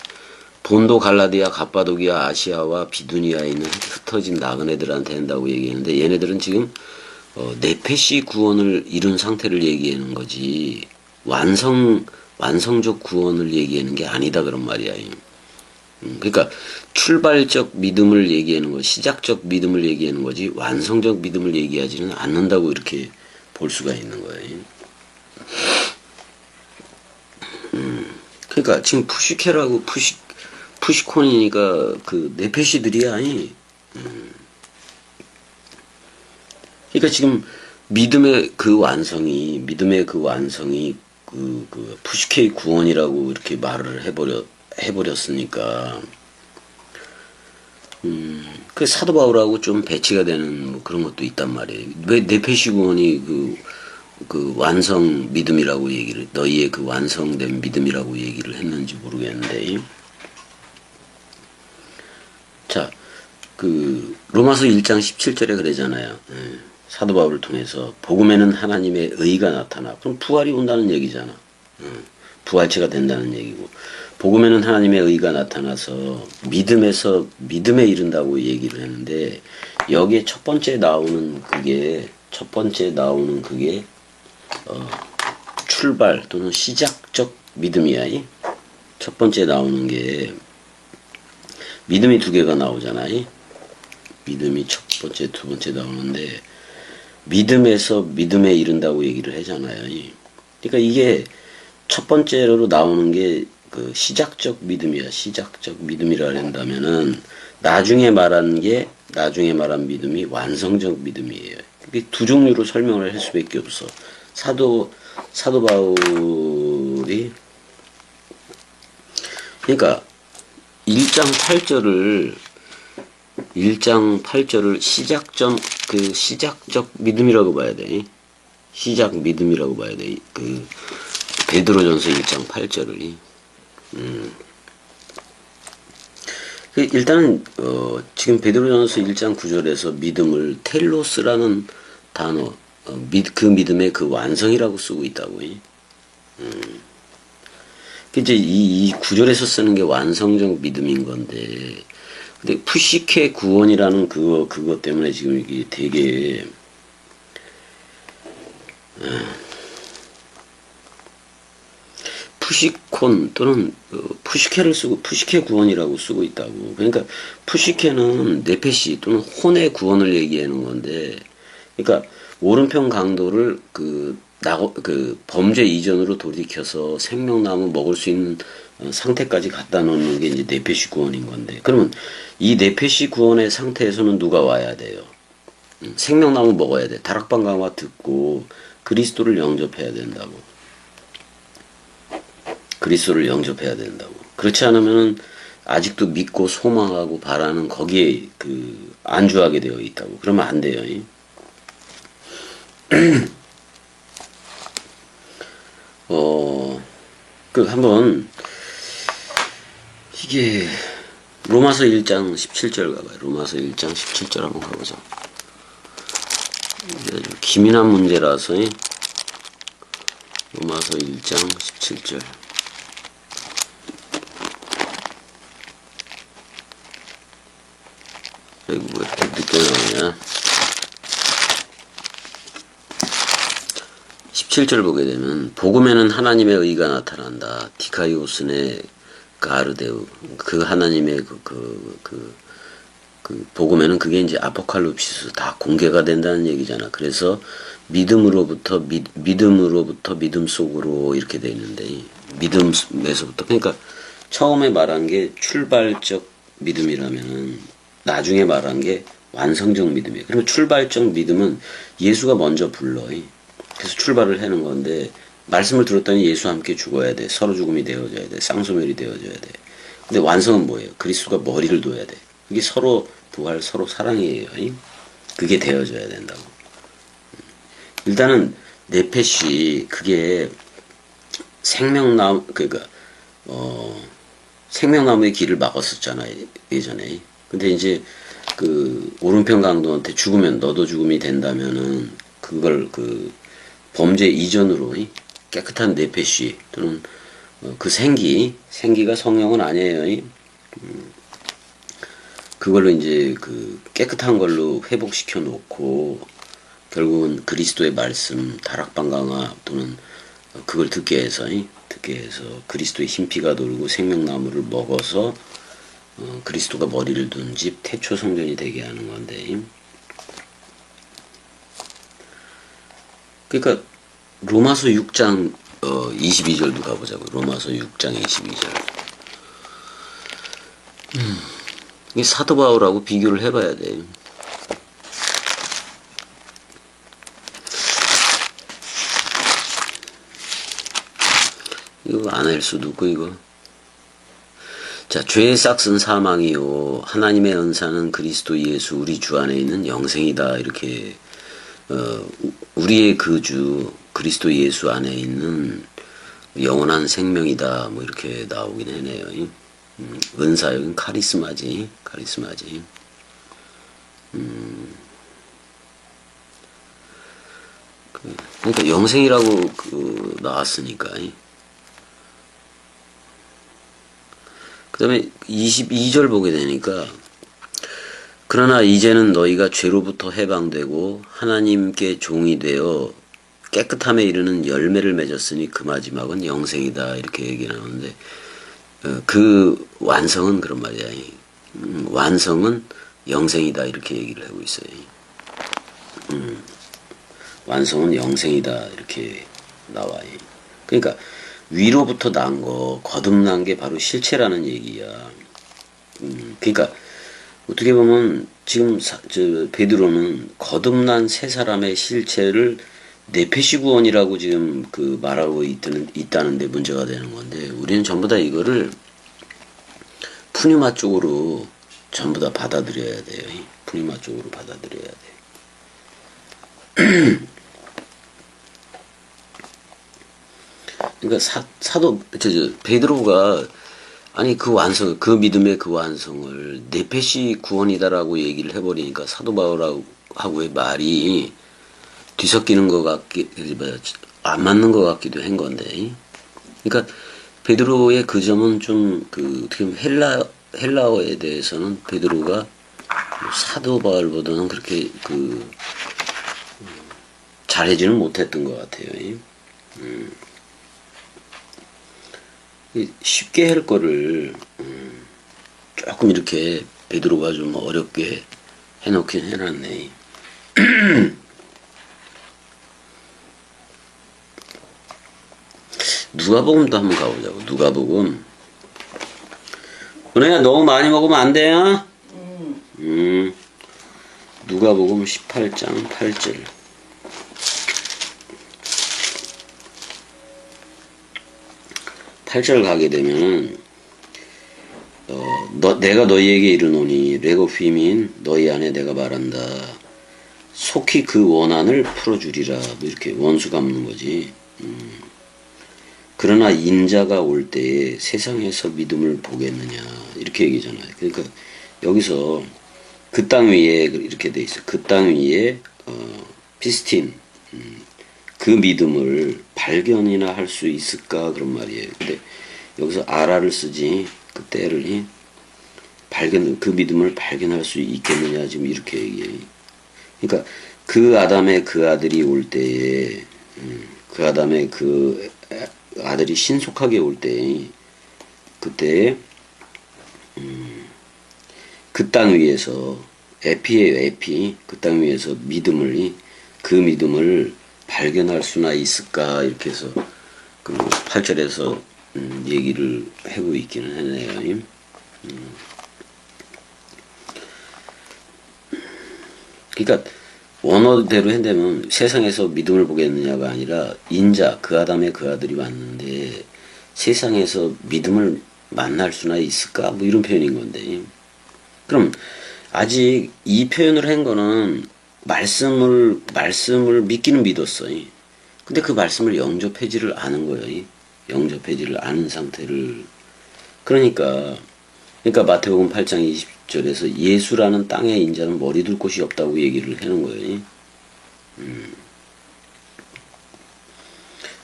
본도 갈라디아, 갑바도기아, 아시아와 비두니아에 있는 흩어진 나그네들한테 한다고 얘기했는데, 얘네들은 지금 네페시 구원을 이룬 상태를 얘기하는 거지 완성적 구원을 얘기하는 게 아니다 그런 말이야. 그러니까 출발적 믿음을 얘기하는 거, 시작적 믿음을 얘기하는 거지 완성적 믿음을 얘기하지는 않는다고 이렇게 볼 수가 있는 거예요. 그러니까 지금 푸시케라고 푸시콘이니까 그 네페시들이야. 그러니까 지금 믿음의 그 완성이 그 푸시케의 구원이라고 이렇게 말을 해버렸으니까 그 사도 바울하고 좀 배치가 되는 뭐 그런 것도 있단 말이에요. 왜 네페시 구원이 그 완성 믿음이라고 얘기를, 너희의 그 완성된 믿음이라고 얘기를 했는지 모르겠는데, 자, 그 로마서 1장 17절에 그러잖아요. 사도 바울을 통해서 복음에는 하나님의 의가 나타나. 그럼 부활이 온다는 얘기잖아. 부활체가 된다는 얘기고, 복음에는 하나님의 의가 나타나서 믿음에서 믿음에 이른다고 얘기를 했는데, 여기에 첫 번째 나오는 그게 출발 또는 시작적 믿음이야. 첫 번째 나오는 게 믿음이 두 개가 나오잖아요. 믿음이 첫 번째, 두 번째 나오는데, 믿음에서 믿음에 이른다고 얘기를 하잖아요. 그러니까 이게 첫 번째로 나오는 게 그 시작적 믿음이야. 시작적 믿음이라 한다면은 나중에 말한 믿음이 완성적 믿음이에요. 이게 두 종류로 설명을 할 수밖에 없어. 사도 바울이 그러니까 1장 8절을 시작적 믿음이라고 봐야 돼. 시작 믿음이라고 봐야 돼. 그 베드로전서 1장 8절을. 일단은 지금 베드로전서 1장 9절에서 믿음을 텔로스라는 단어, 그 믿음의 그 완성이라고 쓰고 있다고. 이제 이 구절에서 쓰는 게 완성적 믿음인 건데, 근데 푸시케 구원이라는 그거 때문에 지금 이게 되게 푸시콘 또는 푸시케를 쓰고 푸시케 구원이라고 쓰고 있다고. 그러니까 푸시케는 네페시 또는 혼의 구원을 얘기하는 건데, 그러니까 오른편 강도를 그 범죄 이전으로 돌이켜서 생명나무 먹을 수 있는 상태까지 갖다 놓는 게 이제 네페시 구원인 건데, 그러면 이 네페시 구원의 상태에서는 누가 와야 돼요? 생명나무 먹어야 돼. 다락방 강화 듣고 그리스도를 영접해야 된다고. 그리스도를 영접해야 된다고. 그렇지 않으면은 아직도 믿고 소망하고 바라는 거기에 그 안주하게 되어 있다고. 그러면 안 돼요. 그 한번 이게 로마서 1장 17절 가봐요. 로마서 1장 17절 한번 가보자. 이게 좀 기민한 문제라서 로마서 1장 17절. 이거 왜 이렇게 늦게 나오냐? 17절 보게 되면 복음에는 하나님의 의가 나타난다. 디카이오스네 가르데우. 그 하나님의 그 복음에는 그게 이제 아포칼립시스 다 공개가 된다는 얘기잖아. 그래서 믿음으로부터 믿음 속으로 이렇게 돼 있는데, 믿음에서부터, 그러니까 처음에 말한 게 출발적 믿음이라면은 나중에 말한 게 완성적 믿음이에요. 그러면 출발적 믿음은 예수가 먼저 불러. 그래서 출발을 하는 건데, 말씀을 들었더니 예수와 함께 죽어야 돼. 서로 죽음이 되어져야 돼. 쌍소멸이 되어져야 돼. 근데 완성은 뭐예요? 그리스도가 머리를 둬야 돼. 이게 서로 부활, 서로 사랑이에요. 그게 되어져야 된다고. 일단은 네펫이 그게 생명나무 그러니까 생명나무의 길을 막았었잖아요 예전에. 근데 이제 그 오른편 강도한테 죽으면 너도 죽음이 된다면은 그걸 그 범죄 이전으로 깨끗한 네펫이 또는 그 생기가 성령은 아니에요. 그걸로 이제 그 깨끗한 걸로 회복시켜 놓고 결국은 그리스도의 말씀 다락방 강화 또는 그걸 듣게 해서 그리스도의 흰피가 돌고 생명나무를 먹어서 그리스도가 머리를 둔 집 태초 성전이 되게 하는 건데, 그러니까 로마서 6장 22절도 가보자고. 로마서 6장 22절. 이 사도 바울하고 비교를 해봐야 돼. 이거 안 할 수도 없고 이거. 자, 죄의 싹은 사망이요 하나님의 은사는 그리스도 예수 우리 주 안에 있는 영생이다. 이렇게 우리의 그 주 그리스도 예수 안에 있는 영원한 생명이다. 뭐 이렇게 나오긴 하네요. 은사 여긴 카리스마지. 그러니까 영생이라고 나왔으니까. 그 다음에 22절 보게 되니까 그러나 이제는 너희가 죄로부터 해방되고 하나님께 종이 되어 깨끗함에 이르는 열매를 맺었으니 그 마지막은 영생이다. 이렇게 얘기 나오는데 그 완성은 그런 말이야. 완성은 영생이다. 이렇게 얘기를 하고 있어요. 완성은 영생이다. 이렇게 나와요. 그러니까 위로부터 난 거, 거듭난 게 바로 실체라는 얘기야. 그러니까 어떻게 보면 지금 베드로는 거듭난 세 사람의 실체를 네페시 구원이라고 지금 그 말하고 있다는데 문제가 되는 건데, 우리는 전부 다 이거를 푸뉴마 쪽으로 전부 다 받아들여야 돼요. 푸뉴마 쪽으로 받아들여야 돼. 그러니까 사도 베드로가 아니 그 믿음의 그 완성을 네페시 구원이다라고 얘기를 해버리니까 사도 바울하고의 말이 뒤섞이는 것 안 맞는 것 같기도 한 건데. 그러니까 베드로의 그 점은 좀 어떻게 보면 헬라어에 대해서는 베드로가 사도 바울보다는 그렇게 잘하지는 못했던 것 같아요. 쉽게 할 거를 조금 이렇게 베드로가 좀 어렵게 해놓긴 해놨네. 누가복음도 한번 가보자고. 누가복음. 은혜야 너무 많이 먹으면 안 돼요? 누가복음 18장 8절. 8절 가게 되면 내가 너희에게 이르노니 레고핌인 너희 안에 내가 말한다. 속히 그 원한을 풀어주리라. 뭐 이렇게 원수 갚는 거지. 그러나 인자가 올 때에 세상에서 믿음을 보겠느냐 이렇게 얘기잖아요. 그러니까 여기서 그 땅 위에 이렇게 돼 있어. 그 땅 위에 피스틴 그 믿음을 발견이나 할 수 있을까 그런 말이에요. 근데 여기서 아라를 쓰지 그 때를 그 믿음을 발견할 수 있겠느냐 지금 이렇게 얘기해요. 그러니까 그 아담의 그 아들이 올 때에 그 아담의 그 아들이 신속하게 올 때 그때 그 땅 위에서 에피예요. 에피 그 땅 위에서 그 믿음을 발견할 수나 있을까 이렇게 해서 그 8절에서 얘기를 하고 있기는 하네요. 그러니까 원어대로 한다면 세상에서 믿음을 보겠느냐가 아니라 인자 그 아담의 그 아들이 왔는데 세상에서 믿음을 만날 수나 있을까 뭐 이런 표현인 건데, 그럼 아직 이 표현을 한 거는 말씀을 믿기는 믿었어. 근데 그 말씀을 영접하지를 않은 거예요. 영접하지를 않은 상태를. 그러니까 마태복음 8장 20절에서 예수라는 땅의 인자는 머리 둘 곳이 없다고 얘기를 하는 거예요.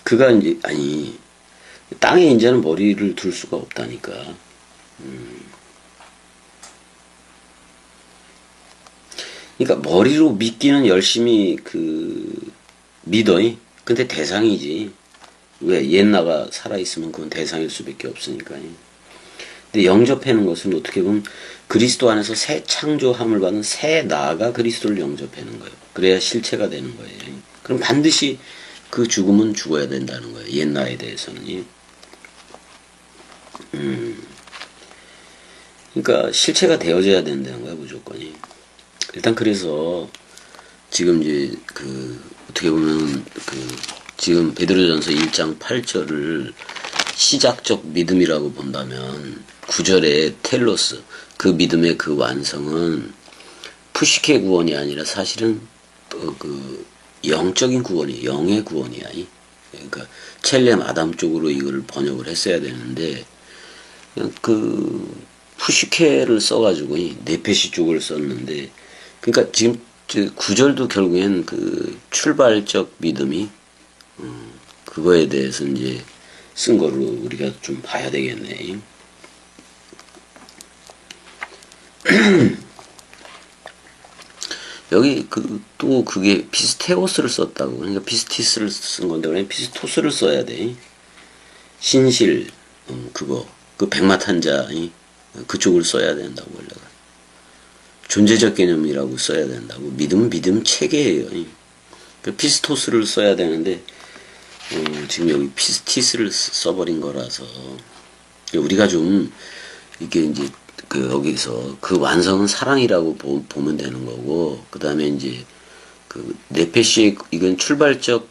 그가 이제, 아니, 땅의 인자는 머리를 둘 수가 없다니까. 그러니까 머리로 믿기는 열심히 믿어. 근데 대상이지. 왜? 옛나가 살아있으면 그건 대상일 수밖에 없으니까. 근데 영접하는 것은 어떻게 보면 그리스도 안에서 새 창조함을 받는 새 나가 그리스도를 영접하는 거예요. 그래야 실체가 되는 거예요. 그럼 반드시 그 죽음은 죽어야 된다는 거예요. 옛나에 대해서는. 그러니까 실체가 되어져야 된다는 거야, 무조건이. 일단 그래서 지금 이제 어떻게 보면 지금 베드로전서 1장 8절을 시작적 믿음이라고 본다면 9절의 텔로스, 그 믿음의 그 완성은 푸시케 구원이 아니라 사실은 영적인 구원이, 영의 구원이야. 그러니까 첼렘 아담 쪽으로 이걸 번역을 했어야 되는데 그냥 푸시케를 써가지고 네페시 쪽을 썼는데, 그러니까 지금 9절도 결국엔 출발적 믿음이 그거에 대해서 이제 쓴 거로 우리가 좀 봐야 되겠네. 여기 또 그게 피스테오스를 썼다고. 그러니까 피스티스를 쓴 건데 그냥 피스토스를 써야 돼. 신실 그 백마탄자 그쪽을 써야 된다고 원래가. 존재적 개념이라고 써야 된다고. 믿음은 믿음 체계예요. 그 피스토스를 써야 되는데 지금 여기 피스티스를 써버린 거라서 우리가 좀 이게 이제 여기서 그 완성은 사랑이라고 보면 되는 거고, 그 다음에 이제 네페시의 이건 출발적,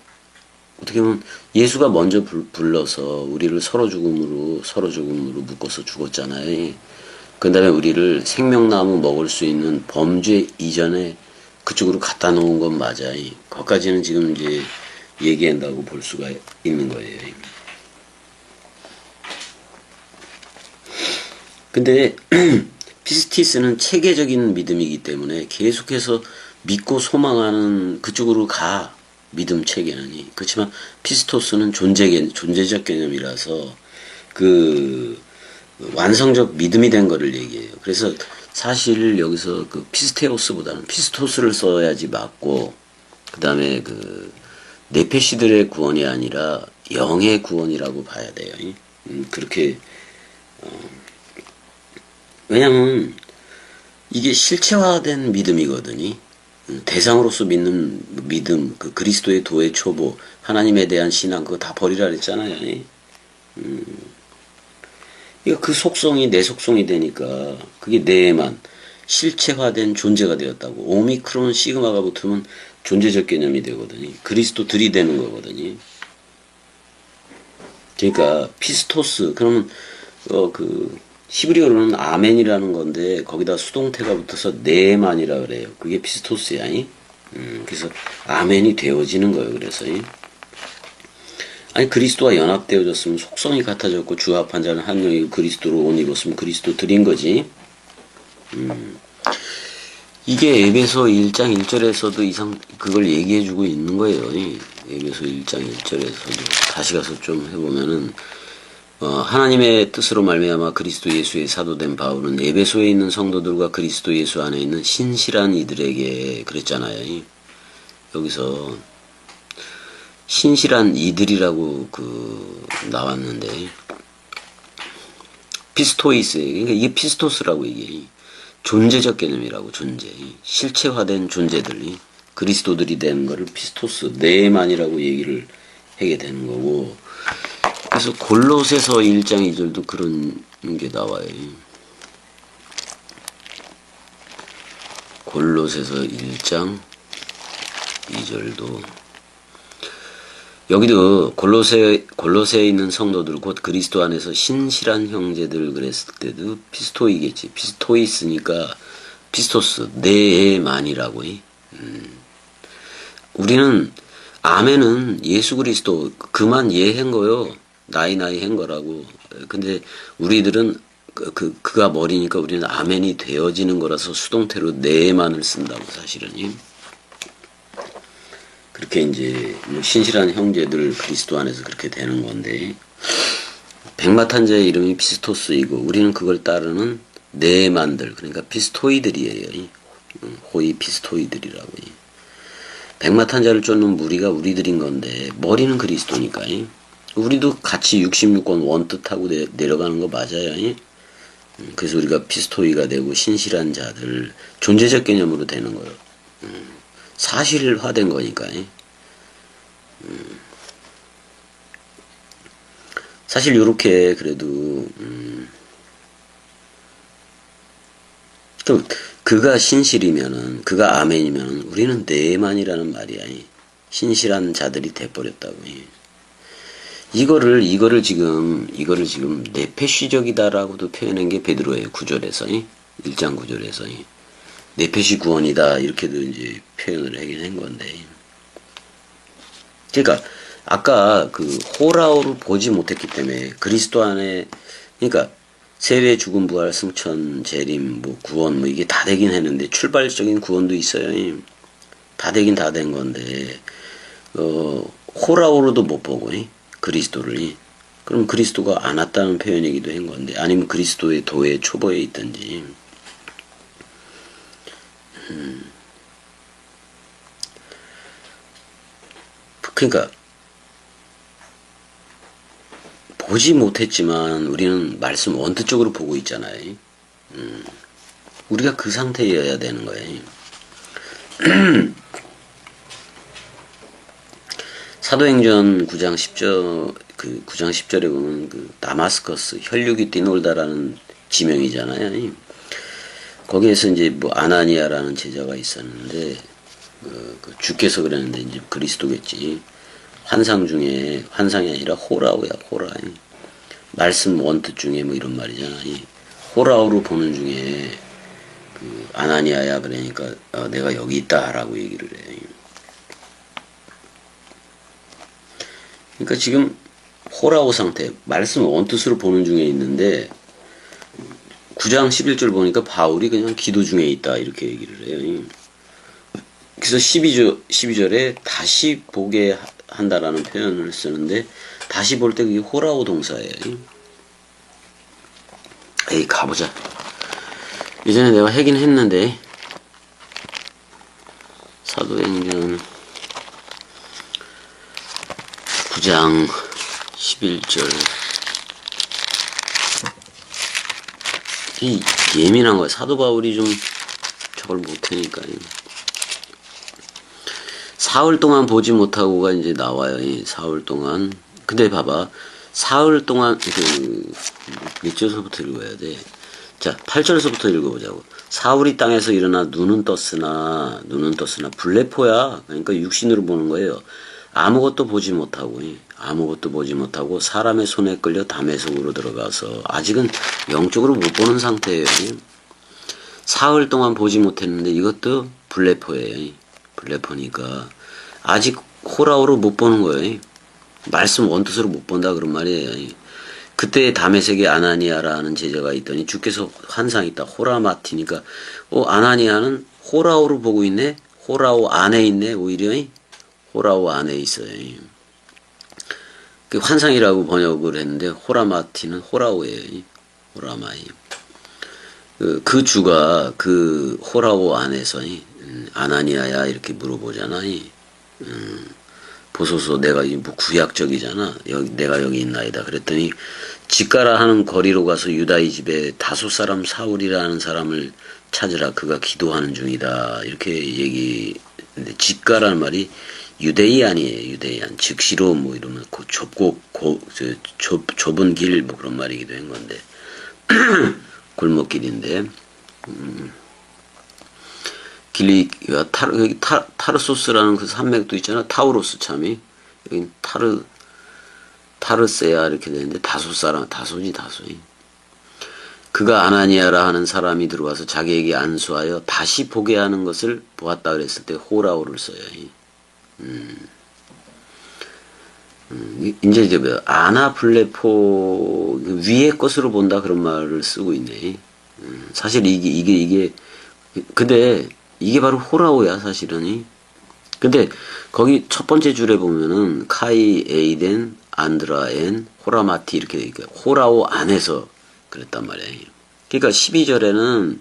어떻게 보면 예수가 먼저 불러서 우리를 서로 죽음으로 묶어서 죽었잖아요. 그 다음에 우리를 생명나무 먹을 수 있는 범죄 이전에 그쪽으로 갖다 놓은 건 맞아요. 거기까지는 지금 이제 얘기한다고 볼 수가 있는 거예요. 근데 피스티스는 체계적인 믿음이기 때문에 계속해서 믿고 소망하는 그쪽으로 가. 믿음 체계는. 그렇지만 피스토스는 존재적 개념이라서 완성적 믿음이 된 거를 얘기해요. 그래서 사실 여기서 피스테오스보다는 피스토스를 써야지 맞고, 그 다음에 네페시들의 구원이 아니라 영의 구원이라고 봐야 돼요. 그렇게 왜냐면 이게 실체화된 믿음이거든요. 대상으로서 믿는 믿음, 그리스도의 도의 초보, 하나님에 대한 신앙 그거 다 버리라 그랬잖아요. 이거 그 속성이 내 속성이 되니까 그게 내에만 실체화된 존재가 되었다고. 오미크론 시그마가 붙으면 존재적 개념이 되거든요. 그리스도 들이대는 거거든요. 그러니까 피스토스 그러면 히브리어로는 아멘이라는 건데 거기다 수동태가 붙어서 내만이라 그래요. 그게 피스토스야. 그래서 아멘이 되어지는 거예요. 그래서 아니 그리스도와 연합되어졌으면 속성이 같아졌고 주합한 자는 한 명이 그리스도로 옷 입었으면 그리스도 드린 거지. 이게 에베소 1장 1절에서도 그걸 얘기해주고 있는 거예요. 에베소 1장 1절에서도 다시 가서 좀 해보면은 하나님의 뜻으로 말미암아 그리스도 예수의 사도된 바울은 에베소에 있는 성도들과 그리스도 예수 안에 있는 신실한 이들에게 그랬잖아요. 여기서 신실한 이들이라고 나왔는데 피스토이스, 그러니까 이게 피스토스라고 얘기해. 존재적 개념이라고. 존재, 실체화된 존재들이 그리스도들이 되는 거를 피스토스, 내만이라고 얘기를 하게 되는 거고. 그래서 골로새서 1장 2절도 그런 게 나와요. 골로새서 1장 2절도 여기도 골로새에 있는 성도들 곧 그리스도 안에서 신실한 형제들 그랬을 때도 피스토이겠지. 피스토이스니까 피스토스 내만이라고. 우리는 아멘은 예수 그리스도 그만 예한 거요. 나이 한 거라고. 근데 우리들은 그가 머리니까 우리는 아멘이 되어지는 거라서 수동태로 네만을 쓴다고 사실은. 그렇게 이제 뭐 신실한 형제들 그리스도 안에서 그렇게 되는 건데 백마탄자의 이름이 피스토스이고 우리는 그걸 따르는 네만들 그러니까 피스토이들이에요. 호이 피스토이들이라고. 백마탄자를 쫓는 무리가 우리들인 건데 머리는 그리스도니까. 우리도 같이 66권 원뜻하고 내려가는 거 맞아요. 그래서 우리가 피스토이가 되고 신실한 자들 존재적 개념으로 되는 거예요. 사실화된 거니까. 사실 요렇게 그래도 그가 신실이면은 그가 아멘이면은 우리는 네만이라는 말이야. 신실한 자들이 돼버렸다고. 이거를 지금 네페시적이다라고도 표현한 게 베드로예요. 9절에서 1장 9절에서 네페시 구원이다 이렇게도 이제 표현을 하긴 한 건데. 그러니까 아까 그 호라오를 보지 못했기 때문에 그리스도 안에 그러니까 세례 죽음 부활 승천 재림 뭐 구원 뭐 이게 다 되긴 했는데 출발적인 구원도 있어요. 다 되긴 다 된 건데 호라오로도 못 보고 그리스도를 그럼 그리스도가 안 왔다는 표현이기도 한 건데 아니면 그리스도의 도에 초보에 있든지 그러니까 보지 못했지만 우리는 말씀 원투적으로 보고 있잖아요. 우리가 그 상태여야 되는 거예요. 사도행전 9장 10절 그 9장 10절에 보면 그 다마스커스 혈육이 뛰놀다라는 지명이잖아요. 거기에서 이제 뭐 아나니아라는 제자가 있었는데 그 주께서 그랬는데 이제 그리스도겠지. 환상 중에 환상이 아니라 호라오야 호라. 말씀 원뜻 중에 뭐 이런 말이잖아. 호라오로 보는 중에 그 아나니아야 그러니까 내가 여기 있다라고 얘기를 해. 그러니까 지금 호라오 상태 말씀 원뜻으로 보는 중에 있는데 9장 11절 보니까 바울이 그냥 기도 중에 있다 이렇게 얘기를 해요. 그래서 12절에 다시 보게 한다라는 표현을 쓰는데 다시 볼 때 그게 호라오 동사예요. 에이 가보자. 예전에 내가 하긴 했는데 사도행전 9장 11절 이 예민한 거야. 사도 바울이 좀 저걸 못하니까 사흘 동안 보지 못하고가 이제 나와요. 사흘 동안. 근데 봐봐. 사흘 동안 몇 절서부터 읽어야 돼. 자, 8절서부터 읽어보자고. 사울이 땅에서 일어나 눈은 떴으나 블레포야. 그러니까 육신으로 보는 거예요. 아무것도 보지 못하고 사람의 손에 끌려 담에색으로 들어가서 아직은 영적으로 못 보는 상태예요. 사흘 동안 보지 못했는데 이것도 블레포예요. 블레포니까 아직 호라오로 못 보는 거예요. 말씀 원뜻으로 못 본다 그런 말이에요. 그때 다메섹에 아나니아라는 제자가 있더니 주께서 환상이 있다. 호라마티니까 아나니아는 호라오로 보고 있네. 호라오 안에 있네. 오히려 호라오 안에 있어요. 그 환상이라고 번역을 했는데 호라마티는 호라오예요. 호라마이. 그 주가 그 호라오 안에서 아나니아야 이렇게 물어보잖아. 보소서 내가 뭐 구약적이잖아. 내가 여기 있나이다. 그랬더니 직가라 하는 거리로 가서 유다의 집에 다소 사람 사울이라는 사람을 찾으라. 그가 기도하는 중이다. 이렇게 얘기인데 직가라는 말이 유대인이에요. 유대인. 즉시로 뭐 이러면 좁고 좁은 길 뭐 그런 말이기도 한 건데 골목길인데 길이 여기 타르소스라는 그 산맥도 있잖아. 타우로스 참이 여기 타르세야 이렇게 되는데 다소 사람 다소지. 그가 아나니아라 하는 사람이 들어와서 자기에게 안수하여 다시 보게 하는 것을 보았다 그랬을 때 호라오를 써요. 이제 뭐 아나블레포 위의 것으로 본다 그런 말을 쓰고 있네. 사실 이게 근데 이게 바로 호라오야 사실은. 근데 거기 첫 번째 줄에 보면은 카이 에이덴 안드라엔 호라마티 이렇게 돼 있고 호라오 안에서 그랬단 말이야. 그러니까 12절에는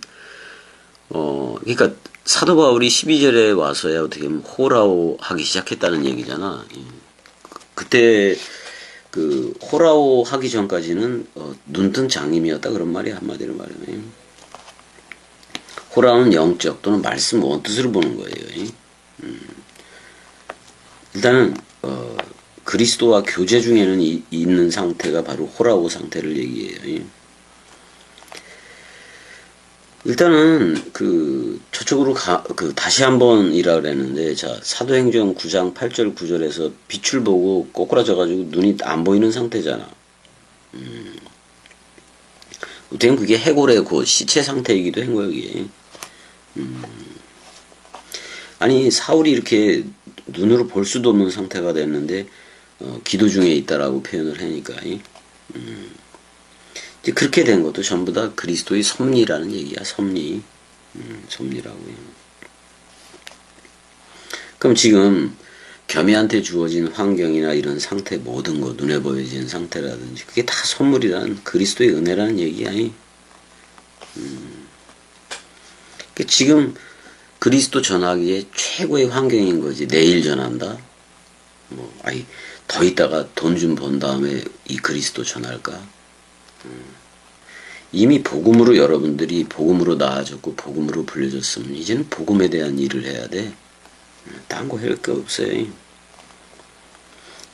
그러니까 사도 바울이 12절에 와서야 어떻게 보면 호라오 하기 시작했다는 얘기잖아. 그때 그 호라오 하기 전까지는 눈뜬 장님이었다 그런 말이 한마디로 말하면 호라오는 영적 또는 말씀 원뜻으로 보는 거예요. 일단은 그리스도와 교제 중에는 있는 상태가 바로 호라오 상태를 얘기해요. 일단은 저쪽으로 다시 한번이라 그랬는데 자 사도행전 9장 8절 9절에서 빛을 보고 꼬꾸라져 가지고 눈이 안 보이는 상태잖아. 어떻게 그게 해골의 시체 상태이기도 한 거야 이게. 아니 사울이 이렇게 눈으로 볼 수도 없는 상태가 됐는데 기도 중에 있다라고 표현을 하니까 이제 그렇게 된 것도 전부 다 그리스도의 섭리라는 얘기야. 섭리. 섭리라고요. 그럼 지금 겸이한테 주어진 환경이나 이런 상태 모든 거 눈에 보여지는 상태라든지 그게 다 선물이라는 그리스도의 은혜라는 얘기야. 지금 그리스도 전하기에 최고의 환경인 거지. 내일 전한다. 더 있다가 돈 좀 번 다음에 이 그리스도 전할까? 이미 복음으로 여러분들이 복음으로 나아졌고 복음으로 불려졌으면 이제는 복음에 대한 일을 해야 돼. 딴 거 할 게 없어요.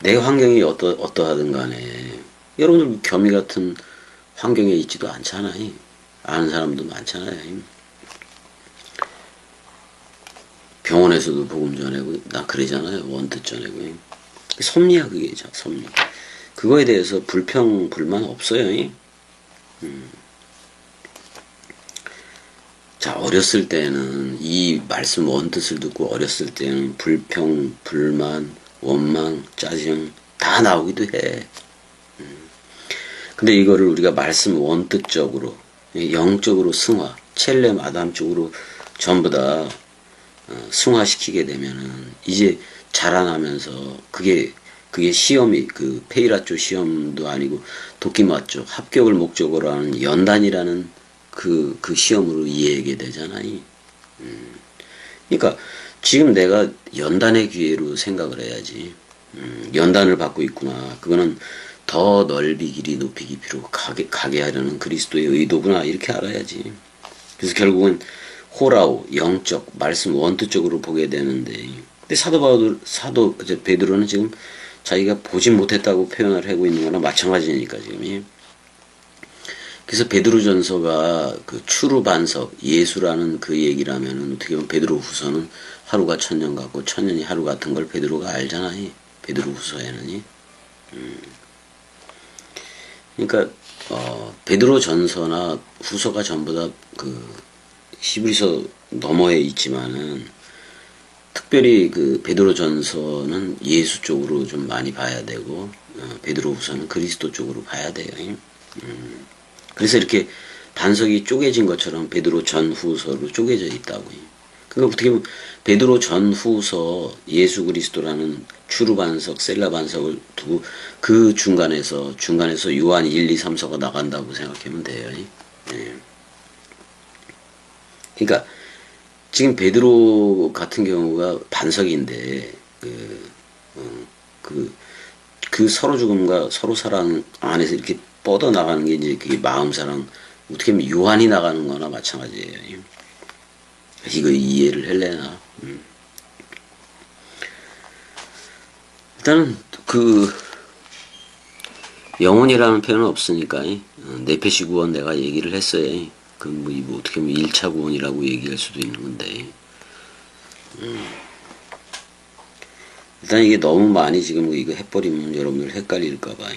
내 환경이 어떠하든 간에 여러분들 겸이 같은 환경에 있지도 않잖아요. 아는 사람도 많잖아요. 병원에서도 복음 전하고 나 그러잖아요. 원뜻 전하고. 섭리야 그게 섭리. 그거에 대해서 불평 불만 없어요. 자 어렸을 때는 이 말씀 원뜻을 듣고 어렸을 때는 불평 불만 원망 짜증 다 나오기도 해. 근데 이거를 우리가 말씀 원뜻적으로 영적으로 승화 첼렘 아담적으로 전부 다 승화시키게 되면은 이제 자라나면서 그게 시험이 페이라쪼 시험도 아니고 도끼맞죠 합격을 목적으로 하는 연단이라는 그 시험으로 이해하게 되잖아요. 그러니까 지금 내가 연단의 기회로 생각을 해야지. 연단을 받고 있구나. 그거는 더 넓이 길이 높이 깊이로 가게 하려는 그리스도의 의도구나 이렇게 알아야지. 그래서 결국은 호라오 영적 말씀 원뜻적으로 보게 되는데 근데 사도 베드로는 지금 자기가 보지 못했다고 표현을 하고 있는 거나 마찬가지니까 지금. 그래서 베드로전서가 추루 반석 예수라는 그 얘기라면은 어떻게 보면 베드로후서는 하루가 천년 같고 천년이 하루 같은 걸 베드로가 알잖아요. 베드로후서에는. 그러니까 베드로전서나 후서가 전부 다 히브리서 너머에 있지만은 특별히 베드로전서는 예수 쪽으로 좀 많이 봐야 되고 베드로후서는 그리스도 쪽으로 봐야 돼요. 그래서 이렇게 반석이 쪼개진 것처럼 베드로 전후서로 쪼개져 있다고요. 그러니까 어떻게 보면 베드로 전후서 예수 그리스도라는 추루 반석, 셀라 반석을 두고 그 중간에서 요한 1, 2, 3서가 나간다고 생각하면 돼요. 그러니까 지금 베드로 같은 경우가 반석인데 그 서로 죽음과 서로 사랑 안에서 이렇게 뻗어 나가는 게 이제 그게 마음 사랑 어떻게 보면 요한이 나가는 거나 마찬가지예요. 이거 이해를 할래나? 일단은 영혼이라는 표현은 없으니까 내페시 구원 내가 얘기를 했어요. 뭐 어떻게 보면 1차 구원이라고 얘기할 수도 있는 건데 일단 이게 너무 많이 지금 이거 해버리면 여러분들 헷갈릴까봐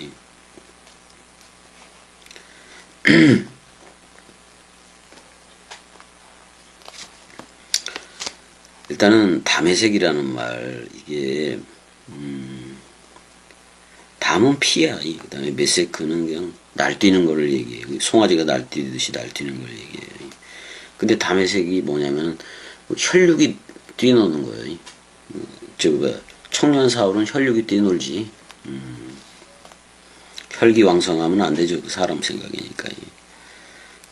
일단은 담에색이라는 말, 이게, 담은 피야. 그 다음에 메세크는 그냥 날뛰는 거를 얘기해. 송아지가 날뛰듯이 날뛰는 걸 얘기해. 근데 담에색이 뭐냐면, 혈육이 뛰노는 거예요. 청년 사울은 혈육이 뛰놀지. 혈기왕성하면 안 되죠. 사람 생각이니까.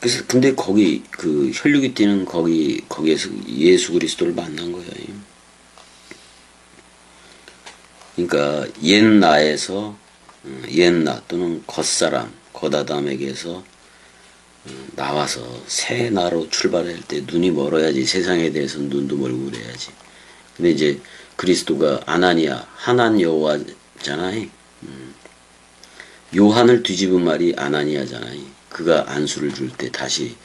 그래서 근데 거기 그 혈육이 뛰는 거기에서 예수 그리스도를 만난 거예요. 그러니까 옛나에서 옛나 또는 겉사람 겉아담에게서 나와서 새 나로 출발할 때 눈이 멀어야지 세상에 대해서는 눈도 멀고 그래야지. 근데 이제 그리스도가 아나니아 하난 여호와잖아요. 요한을 뒤집은 말이 아나니아잖아요. 그가 안수를 줄 때 다시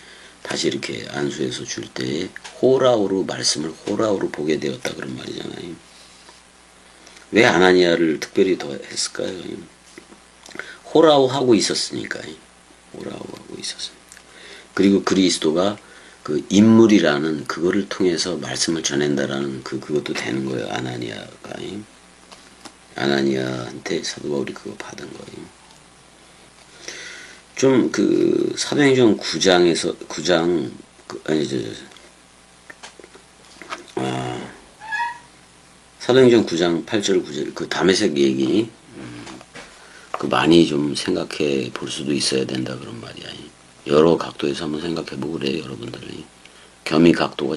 이렇게 안수해서 줄 때 호라오로 말씀을 호라오로 보게 되었다 그런 말이잖아요. 왜 아나니아를 특별히 더 했을까요? 호라오 하고 있었으니까요. 호라오 하고 있었습니다. 그리고 그리스도가 그 인물이라는 그거를 통해서 말씀을 전한다라는 그것도 되는 거예요. 아나니아가. 아나니아한테 사도 바울이 그거 받은 거예요. 좀 그 사도행전 9장에서 9장 사도행전 9장 8절 9절 그 담에색 얘기 그 많이 좀 생각해 볼 수도 있어야 된다 그런 말이야. 여러 각도에서 한번 생각해 보고 그래 여러분들이. 겸이 각도가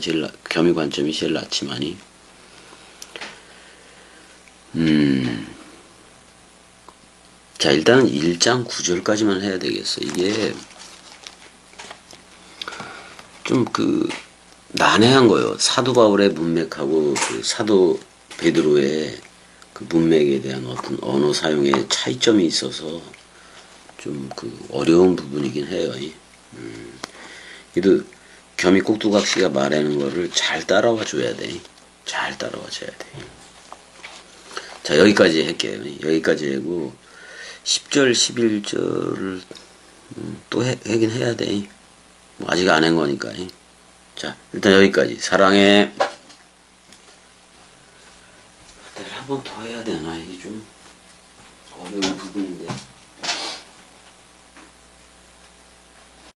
겸이 관점이 제일 낫지만이 자, 일단은 1장 9절까지만 해야 되겠어. 이게 좀 난해한 거예요. 사도 바울의 문맥하고 그 사도 베드로의 그 문맥에 대한 어떤 언어 사용의 차이점이 있어서 좀 어려운 부분이긴 해요. 그래도 겸이 꼭두각시가 말하는 거를 잘 따라와 줘야 돼. 잘 따라와 줘야 돼. 자, 여기까지 할게요. 여기까지 하고 10절, 11절을 또 하긴 해야 돼. 뭐 아직 안 한 거니까. 자, 일단 여기까지. 사랑해. 한 번 더 해야 되나? 이게 좀 어려운 부분인데.